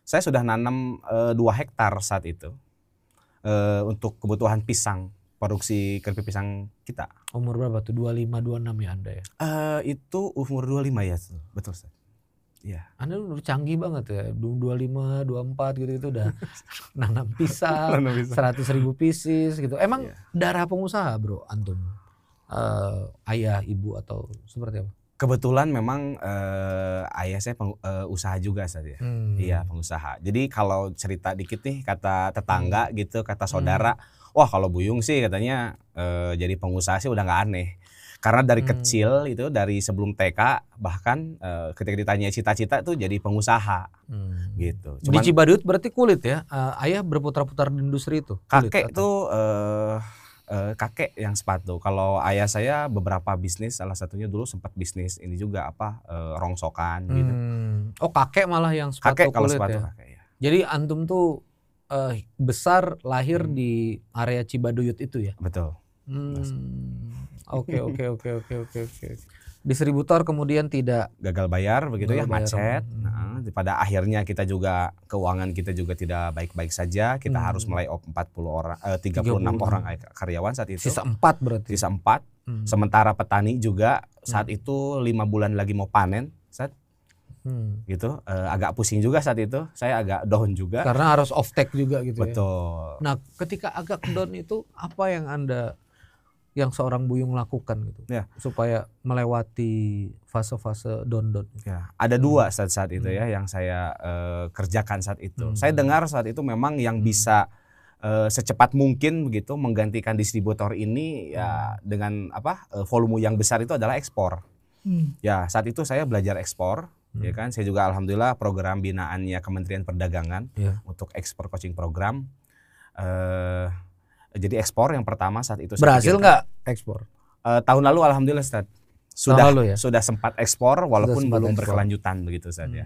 [SPEAKER 1] Saya sudah nanam 2 hektar saat itu untuk kebutuhan pisang, produksi keripik pisang kita.
[SPEAKER 2] Umur berapa tuh? 25, 26 ya Anda ya?
[SPEAKER 1] Itu umur 25 ya, betul Ustaz. Iya.
[SPEAKER 2] Anda udah canggih banget ya, 25, 24 gitu udah nanam pisang, 100.000 pieces gitu. Emang darah pengusaha bro, antum? Ayah, ibu atau seperti apa?
[SPEAKER 1] Kebetulan memang ayah saya usaha juga saja. Iya, pengusaha. Jadi kalau cerita dikit nih kata tetangga gitu, kata saudara, wah kalau Buyung sih katanya jadi pengusaha sih udah nggak aneh. Karena dari kecil itu dari sebelum TK bahkan ketika ditanya cita-cita tuh jadi pengusaha gitu.
[SPEAKER 2] Cuman, di Cibaduyut berarti kulit ya? Ayah berputar-putar di industri itu?
[SPEAKER 1] Kakek tuh kakek yang sepatu. Kalau ayah saya beberapa bisnis, salah satunya dulu sempat bisnis ini juga rongsokan gitu.
[SPEAKER 2] Oh kakek malah yang sepatu
[SPEAKER 1] kakek kalau
[SPEAKER 2] kulit
[SPEAKER 1] sepatu
[SPEAKER 2] ya?
[SPEAKER 1] Kakek, ya.
[SPEAKER 2] Jadi antum tuh besar lahir di area Cibaduyut itu ya?
[SPEAKER 1] Betul.
[SPEAKER 2] Oke. Distributor kemudian tidak
[SPEAKER 1] gagal bayar begitu ya, macet. Nah, pada akhirnya kita juga keuangan kita juga tidak baik-baik saja. Kita harus melay-off 36 orang karyawan saat itu.
[SPEAKER 2] Sisa 4 berarti.
[SPEAKER 1] Sisa 4. Sementara petani juga saat itu 5 bulan lagi mau panen, saat gitu. Agak pusing juga saat itu. Saya agak down juga.
[SPEAKER 2] Karena harus off take juga gitu.
[SPEAKER 1] Betul.
[SPEAKER 2] Ya. Nah, ketika agak down itu apa yang seorang Buyung lakukan gitu ya, supaya melewati fase-fase down
[SPEAKER 1] ya, ada 2 saat itu ya yang saya kerjakan saat itu. Saya dengar saat itu memang yang bisa secepat mungkin begitu menggantikan distributor ini ya dengan volume yang besar itu adalah ekspor. Ya, saat itu saya belajar ekspor ya kan. Saya juga alhamdulillah program binaannya Kementerian Perdagangan untuk ekspor coaching program. Jadi ekspor yang pertama saat itu
[SPEAKER 2] berhasil nggak ekspor?
[SPEAKER 1] Tahun lalu alhamdulillah Ustaz. Sudah sempat ekspor walaupun belum berkelanjutan begitu Ustaz ya.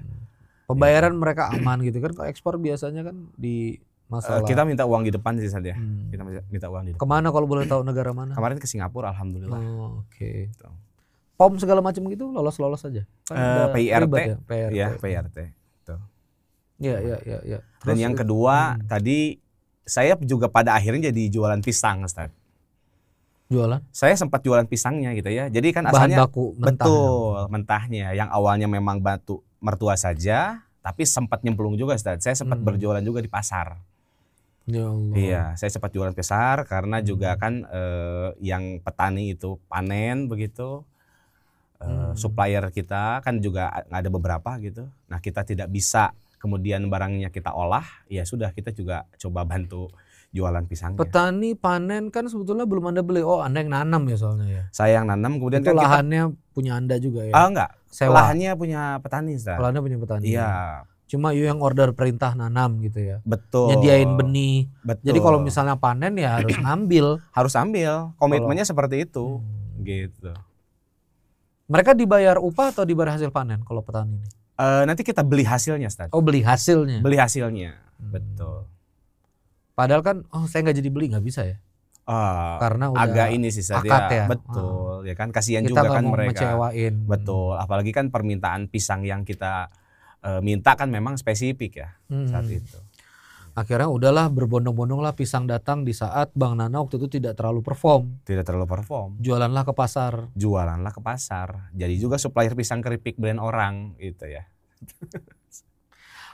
[SPEAKER 2] Pembayaran mereka aman gitu kan? Kalau ekspor biasanya kan di masalah.
[SPEAKER 1] Kita minta uang di depan sih Ustaz ya. Kita minta uang di depan.
[SPEAKER 2] Kemana kalau boleh tahu, negara mana?
[SPEAKER 1] Kemarin ke Singapura alhamdulillah.
[SPEAKER 2] Oke. POM segala macam gitu lolos saja. Kan
[SPEAKER 1] PIRT
[SPEAKER 2] ya.
[SPEAKER 1] PIRT.
[SPEAKER 2] Ya.
[SPEAKER 1] Dan yang kedua tadi saya juga pada akhirnya jadi jualan pisang, Ustaz.
[SPEAKER 2] Jualan?
[SPEAKER 1] Saya sempat jualan pisangnya gitu ya. Jadi kan asalnya
[SPEAKER 2] bahan baku
[SPEAKER 1] mentahnya. Yang awalnya memang batu mertua saja, tapi sempat nyemplung juga, Ustaz. Saya sempat berjualan juga di pasar.
[SPEAKER 2] Ya Allah.
[SPEAKER 1] Iya, saya sempat jualan pasar karena juga kan yang petani itu panen begitu. Supplier kita kan juga ada beberapa gitu. Nah, kita tidak bisa kemudian barangnya kita olah, ya sudah kita juga coba bantu jualan pisangnya.
[SPEAKER 2] Petani panen kan sebetulnya belum Anda beli. Oh, Anda yang nanam ya soalnya ya.
[SPEAKER 1] Saya yang nanam, kemudian
[SPEAKER 2] itu kan lahannya punya Anda juga ya.
[SPEAKER 1] Enggak.
[SPEAKER 2] Sewa.
[SPEAKER 1] Lahannya punya petani, Ustaz.
[SPEAKER 2] Lahannya punya petani.
[SPEAKER 1] Iya.
[SPEAKER 2] Cuma yang order perintah nanam gitu ya.
[SPEAKER 1] Betul.
[SPEAKER 2] Nyediain benih.
[SPEAKER 1] Betul.
[SPEAKER 2] Jadi kalau misalnya panen ya harus ngambil.
[SPEAKER 1] Harus ambil. Komitmennya seperti itu. Gitu.
[SPEAKER 2] Mereka dibayar upah atau dibayar hasil panen kalau petani ini?
[SPEAKER 1] Nanti kita beli hasilnya, Ustaz.
[SPEAKER 2] Oh, beli hasilnya.
[SPEAKER 1] Beli hasilnya. Betul.
[SPEAKER 2] Padahal kan saya nggak jadi beli, nggak bisa ya. Karena udah
[SPEAKER 1] agak ini sih Ustaz
[SPEAKER 2] ya.
[SPEAKER 1] Betul. Ya kan kasihan
[SPEAKER 2] kita
[SPEAKER 1] juga kan
[SPEAKER 2] mau
[SPEAKER 1] mereka.
[SPEAKER 2] Ngecewain.
[SPEAKER 1] Betul. Apalagi kan permintaan pisang yang kita minta kan memang spesifik ya saat itu.
[SPEAKER 2] Akhirnya udahlah berbondong-bondong lah pisang datang di saat Bang Nana waktu itu tidak terlalu perform. Jualanlah ke pasar. Jadi juga supplier pisang keripik brand orang gitu ya.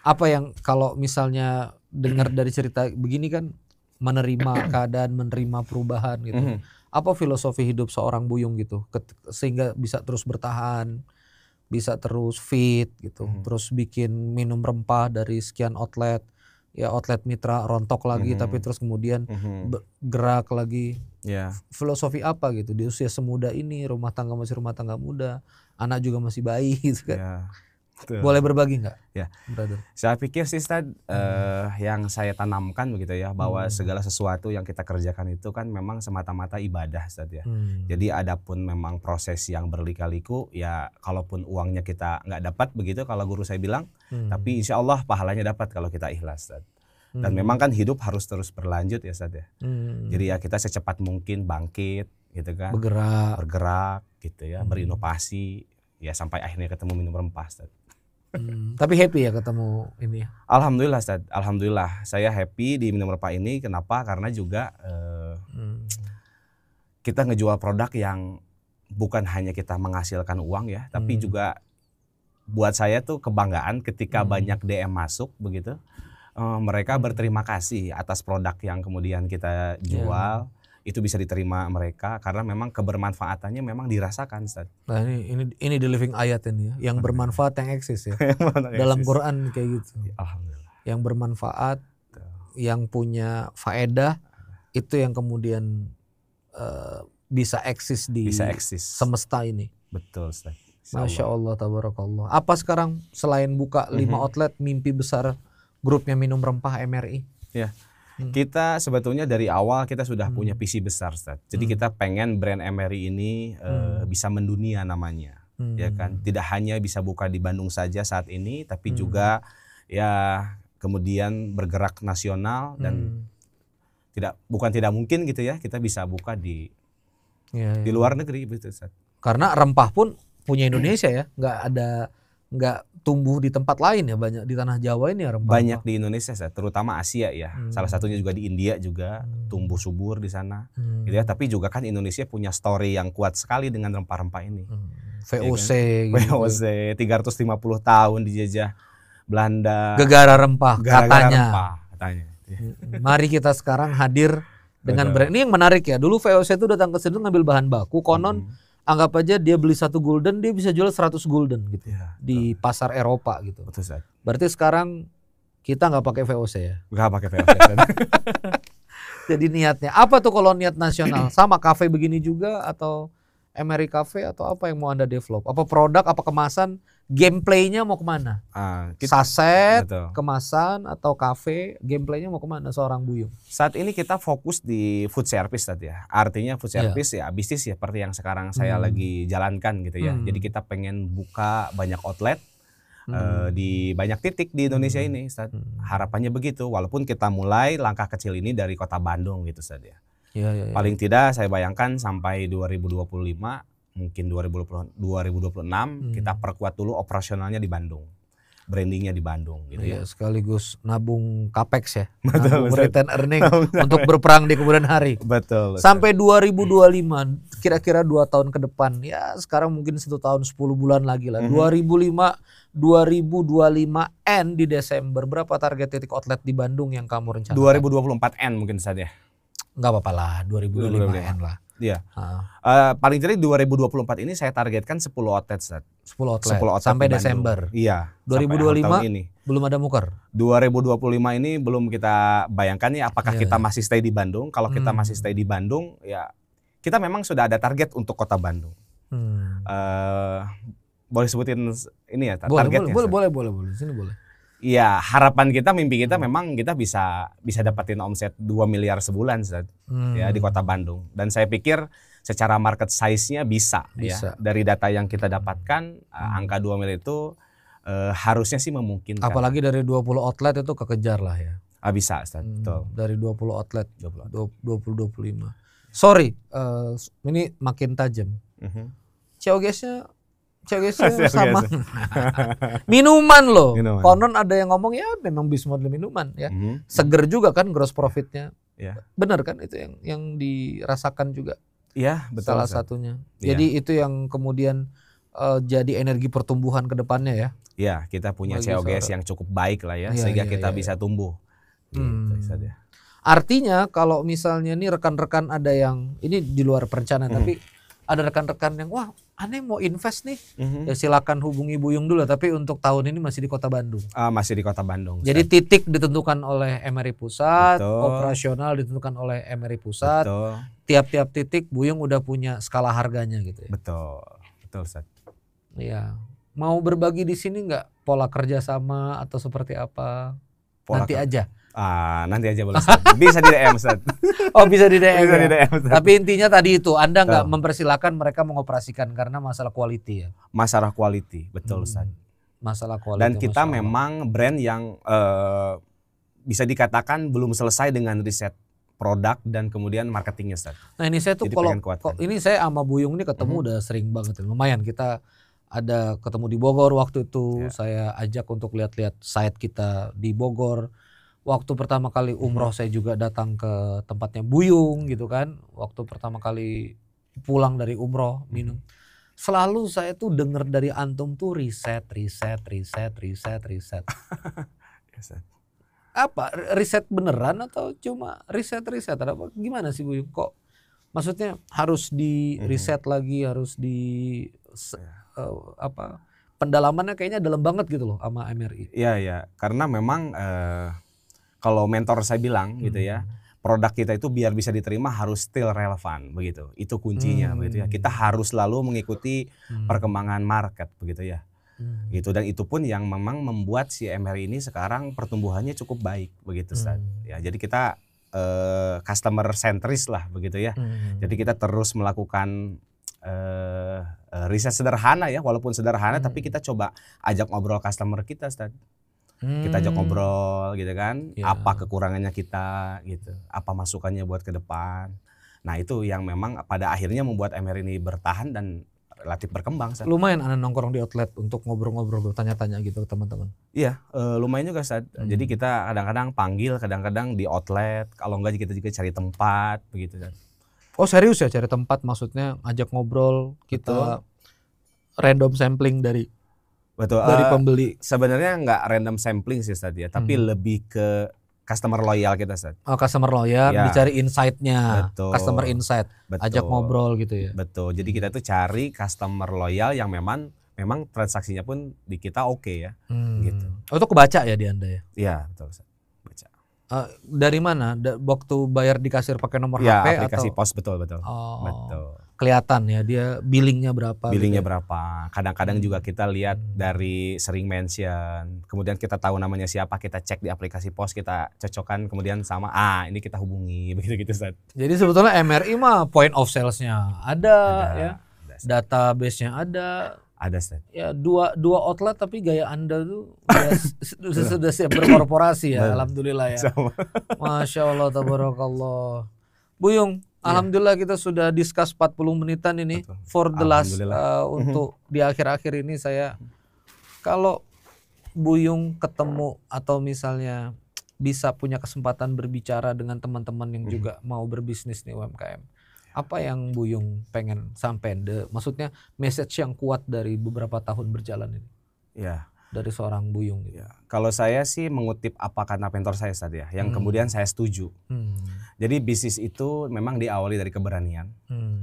[SPEAKER 2] Apa yang kalau misalnya dengar dari cerita begini kan menerima keadaan, menerima perubahan gitu. Apa filosofi hidup seorang Buyung gitu sehingga bisa terus bertahan, bisa terus fit gitu, terus bikin minum rempah dari sekian outlet. Ya outlet mitra rontok lagi tapi terus kemudian gerak lagi. Filosofi apa gitu di usia semuda ini, rumah tangga masih rumah tangga muda, anak juga masih bayi gitu kan.
[SPEAKER 1] Betul.
[SPEAKER 2] Boleh berbagi nggak?
[SPEAKER 1] Ya.
[SPEAKER 2] Brother.
[SPEAKER 1] Saya pikir sih Ustaz, yang saya tanamkan begitu ya, bahwa segala sesuatu yang kita kerjakan itu kan memang semata-mata ibadah Ustaz ya. Jadi adapun memang proses yang berlika-liku ya, kalaupun uangnya kita nggak dapat begitu kalau guru saya bilang, tapi insya Allah pahalanya dapat kalau kita ikhlas Ustaz. Dan memang kan hidup harus terus berlanjut ya Ustaz ya. Jadi ya kita secepat mungkin bangkit gitu kan. Bergerak gitu ya, berinovasi ya sampai akhirnya ketemu minum rempah Ustaz.
[SPEAKER 2] Tapi happy ya ketemu ini ya?
[SPEAKER 1] Alhamdulillah Ustaz, alhamdulillah saya happy di minum rempah ini. Kenapa? Karena juga kita ngejual produk yang bukan hanya kita menghasilkan uang ya, tapi juga buat saya tuh kebanggaan ketika banyak DM masuk begitu. Mereka berterima kasih atas produk yang kemudian kita jual. Itu bisa diterima mereka karena memang kebermanfaatannya memang dirasakan Ustaz.
[SPEAKER 2] Nah ini the living ayat ini ya, yang bermanfaat yang eksis ya. Dalam Quran kayak gitu.
[SPEAKER 1] Alhamdulillah.
[SPEAKER 2] Yang bermanfaat, yang punya faedah, itu yang kemudian bisa eksis di semesta ini.
[SPEAKER 1] Betul Ustaz.
[SPEAKER 2] Masya Allah, tabarakallah. Apa sekarang selain buka 5 outlet, mimpi besar grupnya Minum Rempah MRI?
[SPEAKER 1] Ya. Kita sebetulnya dari awal kita sudah punya visi besar Ustaz. Jadi kita pengen brand MRI ini bisa mendunia namanya. Ya kan, tidak hanya bisa buka di Bandung saja saat ini, tapi juga ya kemudian bergerak nasional dan bukan tidak mungkin gitu ya, kita bisa buka di luar negeri betul Ustaz.
[SPEAKER 2] Karena rempah pun punya Indonesia ya, nggak tumbuh di tempat lain ya, banyak di tanah Jawa ini ya rempah.
[SPEAKER 1] Banyak di Indonesia, terutama Asia ya. Salah satunya juga di India juga tumbuh subur di sana. Gitu ya, tapi juga kan Indonesia punya story yang kuat sekali dengan rempah-rempah ini.
[SPEAKER 2] VOC
[SPEAKER 1] ya kan? VOC 350 tahun dijajah Belanda.
[SPEAKER 2] Gegara rempah katanya.
[SPEAKER 1] Rempah, katanya.
[SPEAKER 2] Mari kita sekarang hadir dengan brand ini yang menarik ya. Dulu VOC itu datang ke sini ngambil bahan baku, konon anggap aja dia beli 1 gulden, dia bisa jual 100 gulden gitu ya, di pasar Eropa gitu.
[SPEAKER 1] Betul, Ustaz.
[SPEAKER 2] Berarti sekarang kita nggak pakai VOC ya?
[SPEAKER 1] Nggak pakai VOC.
[SPEAKER 2] Jadi niatnya apa tuh kalau niat nasional? Sama kafe begini juga atau MRI Cafe atau apa yang mau Anda develop? Apa produk, apa kemasan? Gameplaynya mau kemana? Saset, betul. Kemasan atau kafe? Gameplaynya mau kemana seorang Buyung?
[SPEAKER 1] Saat ini kita fokus di food service tadi ya. Artinya food service ya bisnis ya seperti yang sekarang saya lagi jalankan gitu ya. Jadi kita pengen buka banyak outlet di banyak titik di Indonesia ini, Ustaz. Harapannya begitu. Walaupun kita mulai langkah kecil ini dari kota Bandung gitu, Ustaz ya.
[SPEAKER 2] Ya.
[SPEAKER 1] Paling tidak saya bayangkan sampai 2025 mungkin 2026 kita perkuat dulu operasionalnya di Bandung, brandingnya di Bandung gitu ya.
[SPEAKER 2] Sekaligus nabung capex ya, nabung return earning untuk berperang di kemudian hari.
[SPEAKER 1] Betul.
[SPEAKER 2] Sampai 2025 kira-kira 2 tahun ke depan ya, sekarang mungkin 1 tahun 10 bulan lagi lah. 2025 end di Desember, berapa target titik outlet di Bandung yang kamu rencanakan?
[SPEAKER 1] 2024 end mungkin saja.
[SPEAKER 2] Nggak apa-apa lah, 2025 end lah.
[SPEAKER 1] Iya. Paling tidak 2024 ini saya targetkan 10 outlet, Ustaz.
[SPEAKER 2] 10 outlet sampai Desember.
[SPEAKER 1] Iya.
[SPEAKER 2] 2025 ini belum ada muker.
[SPEAKER 1] 2025 ini belum kita bayangkan ya apakah kita masih stay di Bandung. Kalau kita masih stay di Bandung ya kita memang sudah ada target untuk kota Bandung. Boleh sebutin ini ya targetnya?
[SPEAKER 2] Boleh. Sini boleh.
[SPEAKER 1] Iya, harapan kita, mimpi kita memang kita bisa dapatin omset 2 miliar sebulan Ustaz, ya di kota Bandung. Dan saya pikir secara market size-nya bisa. Ya. Dari data yang kita dapatkan angka 2 miliar itu harusnya sih memungkinkan.
[SPEAKER 2] Apalagi dari 20 outlet itu kekejar lah ya.
[SPEAKER 1] Bisa Ustaz, betul.
[SPEAKER 2] Dari 20 outlet 20-25. Sorry, ini makin tajam. COGS-nya sama. Minuman loh. Konon ada yang ngomong ya memang bisnis model minuman ya. Seger juga kan gross profitnya. Benar kan itu yang dirasakan juga.
[SPEAKER 1] Iya, betul.
[SPEAKER 2] Salah satunya. Jadi itu yang kemudian jadi energi pertumbuhan ke depannya ya.
[SPEAKER 1] Iya, kita punya COGS yang cukup baik lah ya, sehingga kita bisa tumbuh. Gitu,
[SPEAKER 2] artinya kalau misalnya nih rekan-rekan ada yang ini di luar perencanaan tapi ada rekan-rekan yang wah aneh mau invest nih, ya silakan hubungi Buyung dulu. Tapi untuk tahun ini masih di kota Bandung.
[SPEAKER 1] Masih di kota Bandung.
[SPEAKER 2] Jadi titik ditentukan oleh MRI Pusat, operasional ditentukan oleh MRI Pusat. Tiap-tiap titik Buyung udah punya skala harganya gitu ya.
[SPEAKER 1] Betul Ustaz.
[SPEAKER 2] Iya, Mau berbagi di sini nggak pola kerjasama atau seperti apa? Nanti aja.
[SPEAKER 1] Nanti aja boleh Ustaz. Bisa di DM Ustaz.
[SPEAKER 2] Oh bisa di DM.
[SPEAKER 1] Bisa
[SPEAKER 2] ya?
[SPEAKER 1] di DM Ustaz.
[SPEAKER 2] Tapi intinya tadi itu Anda nggak mempersilahkan mereka mengoperasikan karena masalah quality ya.
[SPEAKER 1] Masalah quality, betul Ustaz.
[SPEAKER 2] Masalah quality.
[SPEAKER 1] Dan kita memang brand yang bisa dikatakan belum selesai dengan riset produk dan kemudian marketingnya Ustaz.
[SPEAKER 2] Nah ini saya tuh kalau ini saya sama Buyung ini ketemu udah sering banget. Lumayan kita ada ketemu di Bogor waktu itu. Saya ajak untuk lihat-lihat site kita di Bogor. Waktu pertama kali umroh saya juga datang ke tempatnya Buyung gitu kan. Waktu pertama kali pulang dari umroh minum. Selalu saya tuh denger dari antum tuh riset. Apa riset beneran atau cuma riset apa? Gimana sih Buyung? Kok maksudnya harus di riset lagi, harus di pendalamannya kayaknya dalam banget gitu loh sama MRI.
[SPEAKER 1] Iya, karena memang kalau mentor saya bilang gitu ya, produk kita itu biar bisa diterima harus still relevan begitu. Itu kuncinya begitu ya. Kita harus selalu mengikuti perkembangan market begitu ya. Gitu, dan itu pun yang memang membuat si MRI ini sekarang pertumbuhannya cukup baik begitu Ustaz. Ya, jadi kita customer centris lah begitu ya. Jadi kita terus melakukan riset sederhana ya, walaupun sederhana tapi kita coba ajak ngobrol customer kita Ustaz. Kita ajak ngobrol gitu kan, apa kekurangannya kita gitu, apa masukannya buat ke depan. Nah itu yang memang pada akhirnya membuat MR ini bertahan dan relatif berkembang. Ustaz.
[SPEAKER 2] Lumayan Anda nongkrong di outlet untuk ngobrol-ngobrol, tanya-tanya gitu ke teman-teman.
[SPEAKER 1] Iya, lumayan juga Ustaz. Jadi kita kadang-kadang panggil, kadang-kadang di outlet, kalau enggak kita juga cari tempat begitu Ustaz.
[SPEAKER 2] Oh serius ya cari tempat, maksudnya ajak ngobrol, kita random sampling dari pembeli.
[SPEAKER 1] Sebenarnya nggak random sampling sih Ustaz ya, tapi lebih ke customer loyal kita Ustaz.
[SPEAKER 2] Oh customer loyal, dicari insight-nya, customer insight, ajak ngobrol gitu ya.
[SPEAKER 1] Betul, jadi kita tuh cari customer loyal yang memang transaksinya pun di kita oke ya, gitu.
[SPEAKER 2] Oh itu kebaca ya di Anda ya?
[SPEAKER 1] Iya betul Ustaz, baca.
[SPEAKER 2] Dari mana? Waktu bayar di kasir pakai nomor
[SPEAKER 1] ya,
[SPEAKER 2] HP
[SPEAKER 1] aplikasi
[SPEAKER 2] atau?
[SPEAKER 1] pos betul.
[SPEAKER 2] Oh,
[SPEAKER 1] betul.
[SPEAKER 2] Kelihatan ya dia billingnya berapa?
[SPEAKER 1] Billingnya berapa? Kadang-kadang juga kita lihat dari sering mention, kemudian kita tahu namanya siapa, kita cek di aplikasi pos, kita cocokkan kemudian sama ini kita hubungi begitu Ustaz.
[SPEAKER 2] Jadi sebetulnya MRI mah point of sales-nya ada ya, database-nya ada
[SPEAKER 1] Ustaz.
[SPEAKER 2] Ya dua outlet tapi gaya Anda tuh sudah siap berkorporasi ya. Alhamdulillah ya. Masya Allah tabarakallah. Buyung, alhamdulillah kita sudah discuss 40 menitan ini. Betul. For the last untuk di akhir-akhir ini saya, kalau Buyung ketemu atau misalnya bisa punya kesempatan berbicara dengan teman-teman yang juga mau berbisnis nih UMKM, apa yang Buyung pengen sampein? Maksudnya message yang kuat dari beberapa tahun berjalan ini.
[SPEAKER 1] Ya.
[SPEAKER 2] Dari seorang Buyung gitu.
[SPEAKER 1] Ya. Kalau saya sih mengutip apa kata mentor saya tadi ya, yang kemudian saya setuju. Jadi bisnis itu memang diawali dari keberanian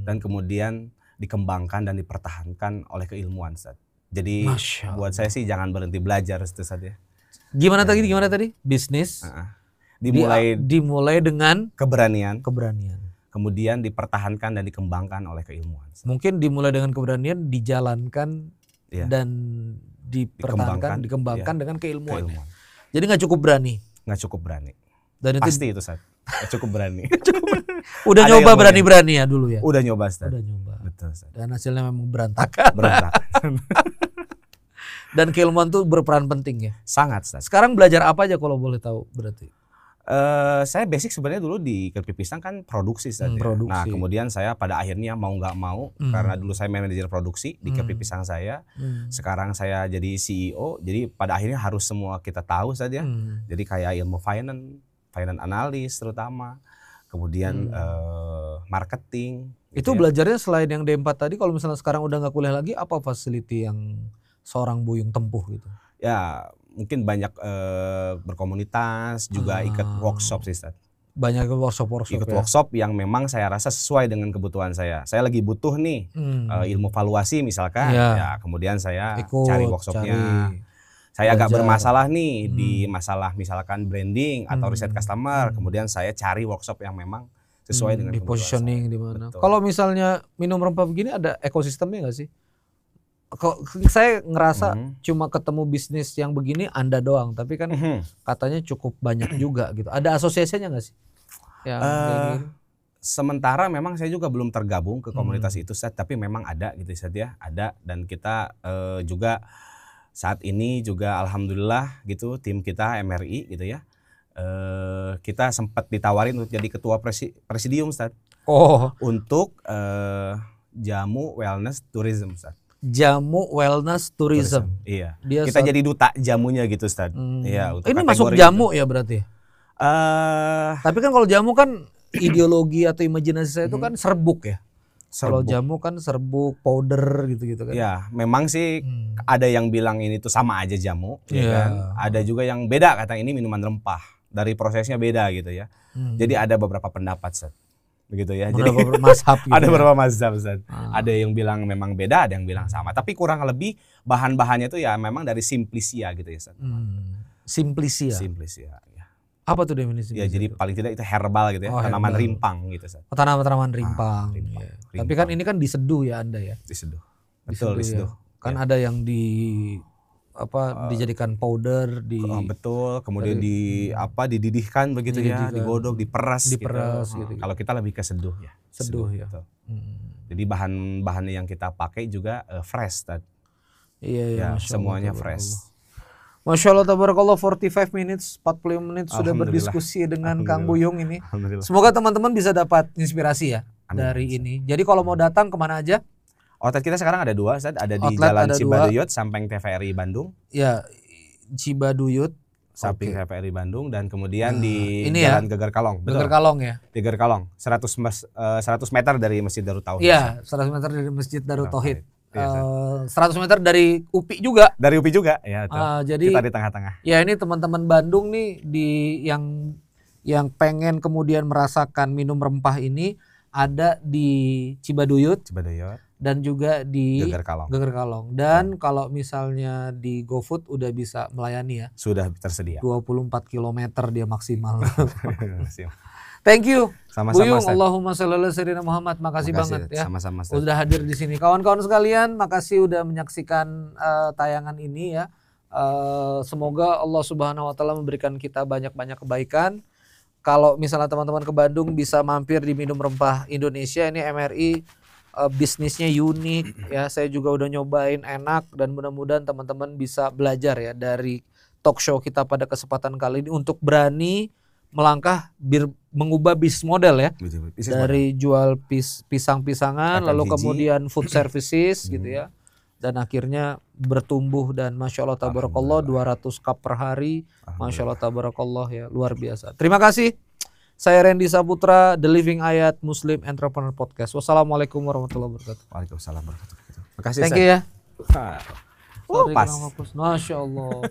[SPEAKER 1] dan kemudian dikembangkan dan dipertahankan oleh keilmuan Ustaz. Jadi buat saya sih jangan berhenti belajar Ustaz ya.
[SPEAKER 2] Gimana tadi? Bisnis
[SPEAKER 1] dimulai
[SPEAKER 2] dengan
[SPEAKER 1] keberanian.
[SPEAKER 2] Kemudian
[SPEAKER 1] dipertahankan dan dikembangkan oleh keilmuan.
[SPEAKER 2] Mungkin dimulai dengan keberanian, dijalankan dan dikembangkan dengan keilmuan. Jadi nggak cukup berani. Dan
[SPEAKER 1] pasti itu Ustaz. Nggak cukup berani.
[SPEAKER 2] Udah nyoba berani-berani ya dulu ya.
[SPEAKER 1] Udah nyoba Ustaz.
[SPEAKER 2] Betul Ustaz. Dan hasilnya memang berantakan. Dan keilmuan tuh berperan penting ya.
[SPEAKER 1] Sangat Ustaz.
[SPEAKER 2] Sekarang belajar apa aja kalau boleh tahu berarti?
[SPEAKER 1] Saya basic sebenarnya dulu di Kerpi Pisang kan produksi saja. Nah kemudian saya pada akhirnya mau nggak mau karena dulu saya manajer produksi di Kerpi Pisang saya. Sekarang saya jadi CEO. Jadi pada akhirnya harus semua kita tahu saja. Jadi kayak ilmu finance analis terutama. Kemudian marketing.
[SPEAKER 2] Itu gitu belajarnya selain yang D4 tadi, kalau misalnya sekarang udah nggak kuliah lagi, apa facility yang seorang Buyung tempuh gitu?
[SPEAKER 1] Ya mungkin banyak berkomunitas, juga ikut workshop sih Ustaz.
[SPEAKER 2] Banyak workshop
[SPEAKER 1] workshop yang memang saya rasa sesuai dengan kebutuhan saya. Saya lagi butuh nih ilmu valuasi misalkan, ya kemudian saya cari workshopnya. Saya agak bermasalah nih di masalah misalkan branding atau riset customer, kemudian saya cari workshop yang memang sesuai dengan
[SPEAKER 2] di positioning di mana. Kalau misalnya minum rempah begini ada ekosistemnya nggak sih? kok saya ngerasa cuma ketemu bisnis yang begini Anda doang, tapi kan katanya cukup banyak juga gitu. Ada asosiasinya nggak sih? Yang
[SPEAKER 1] sementara memang saya juga belum tergabung ke komunitas itu, Ustaz, tapi memang ada gitu, Ustaz ya, ada. Dan kita juga saat ini juga alhamdulillah gitu tim kita MRI gitu ya, kita sempat ditawarin untuk jadi ketua presidium, Ustaz. Untuk jamu wellness tourism, Ustaz.
[SPEAKER 2] Jamu wellness tourism.
[SPEAKER 1] Iya. Kita jadi duta jamunya gitu, Ustaz. Iya.
[SPEAKER 2] Ini masuk jamu ya berarti? Tapi kan kalau jamu kan ideologi atau imajinasi saya itu kan serbuk ya. Kalau jamu kan serbuk, powder gitu-gitu kan.
[SPEAKER 1] Ya, memang sih ada yang bilang ini tuh sama aja jamu, ya kan. Ada juga yang beda, kata ini minuman rempah. Dari prosesnya beda gitu ya. Jadi ada beberapa pendapat, Ustaz. Begitu ya. Jadi
[SPEAKER 2] beberapa mazhab gitu.
[SPEAKER 1] Ada beberapa mazhab, Ustaz. Ada yang bilang memang beda, ada yang bilang sama. Tapi kurang lebih bahan-bahannya itu ya memang dari Simplicia gitu ya, Ustaz.
[SPEAKER 2] Simplicia.
[SPEAKER 1] Simplicia, ya.
[SPEAKER 2] Apa tuh definisinya?
[SPEAKER 1] Ya jadi paling tidak itu herbal gitu ya, tanaman rimpang gitu, Ustaz.
[SPEAKER 2] Tanaman rimpang. Rimpang. Tapi kan ini kan diseduh ya Anda ya.
[SPEAKER 1] Diseduh. Betul, diseduh.
[SPEAKER 2] Ya. Kan ada yang dijadikan powder
[SPEAKER 1] betul, kemudian dididihkan begitu ya, digodok, diperas gitu. Kalau kita lebih ke seduh ya.
[SPEAKER 2] Seduh ya.
[SPEAKER 1] Jadi bahan-bahan yang kita pakai juga fresh, Tad.
[SPEAKER 2] Iya,
[SPEAKER 1] semuanya fresh.
[SPEAKER 2] Masya Allah, tabarakallah, 45 minutes, 40 menit sudah berdiskusi dengan Kang Buyung ini. Semoga teman-teman bisa dapat inspirasi ya dari ini. Jadi kalau mau datang kemana aja?
[SPEAKER 1] Outlet kita sekarang ada 2, Ustaz. Ada di Jalan Cibaduyut, samping TVRI Bandung.
[SPEAKER 2] Ya, Cibaduyut,
[SPEAKER 1] samping TVRI Bandung, dan kemudian di Jalan Geger Kalong.
[SPEAKER 2] Geger Kalong ya.
[SPEAKER 1] Geger Kalong, 100 meter dari Masjid Darut Tauhid.
[SPEAKER 2] Iya, 100 meter dari Masjid Darut Tauhid. 100 meter dari UPI juga.
[SPEAKER 1] Dari UPI juga, ya.
[SPEAKER 2] Jadi
[SPEAKER 1] kita di tengah-tengah.
[SPEAKER 2] Ya, ini teman-teman Bandung nih yang pengen kemudian merasakan minum rempah ini ada di Cibaduyut. Dan juga di Geger Kalong. Dan kalau misalnya di GoFood udah bisa melayani ya.
[SPEAKER 1] Sudah tersedia.
[SPEAKER 2] 24 km dia maksimal. Thank you.
[SPEAKER 1] Sama-sama,
[SPEAKER 2] Buyung, Allahumma sholli ala sayyidina Muhammad. Makasih banget ya.
[SPEAKER 1] Sama-sama.
[SPEAKER 2] Udah hadir di sini. Kawan-kawan sekalian, makasih udah menyaksikan tayangan ini ya. Semoga Allah Subhanahu wa taala memberikan kita banyak-banyak kebaikan. Kalau misalnya teman-teman ke Bandung bisa mampir di Minum Rempah Indonesia, ini MRI. Bisnisnya unik ya, saya juga udah nyobain, enak, dan mudah-mudahan teman-teman bisa belajar ya dari talk show kita pada kesempatan kali ini untuk berani melangkah mengubah bisnis model ya, dari jual pisang-pisangan lalu kemudian food services gitu ya, dan akhirnya bertumbuh dan masya Allah tabarakallah 200 cup per hari, masya Allah tabarakallah ya, luar biasa. Terima kasih. Saya Randy Saputra, The Living Ayat Muslim Entrepreneur Podcast. Wassalamualaikum warahmatullahi wabarakatuh.
[SPEAKER 1] Waalaikumsalam warahmatullahi wabarakatuh. Terima kasih.
[SPEAKER 2] Thank you ya.
[SPEAKER 1] Pas.
[SPEAKER 2] Masya Allah.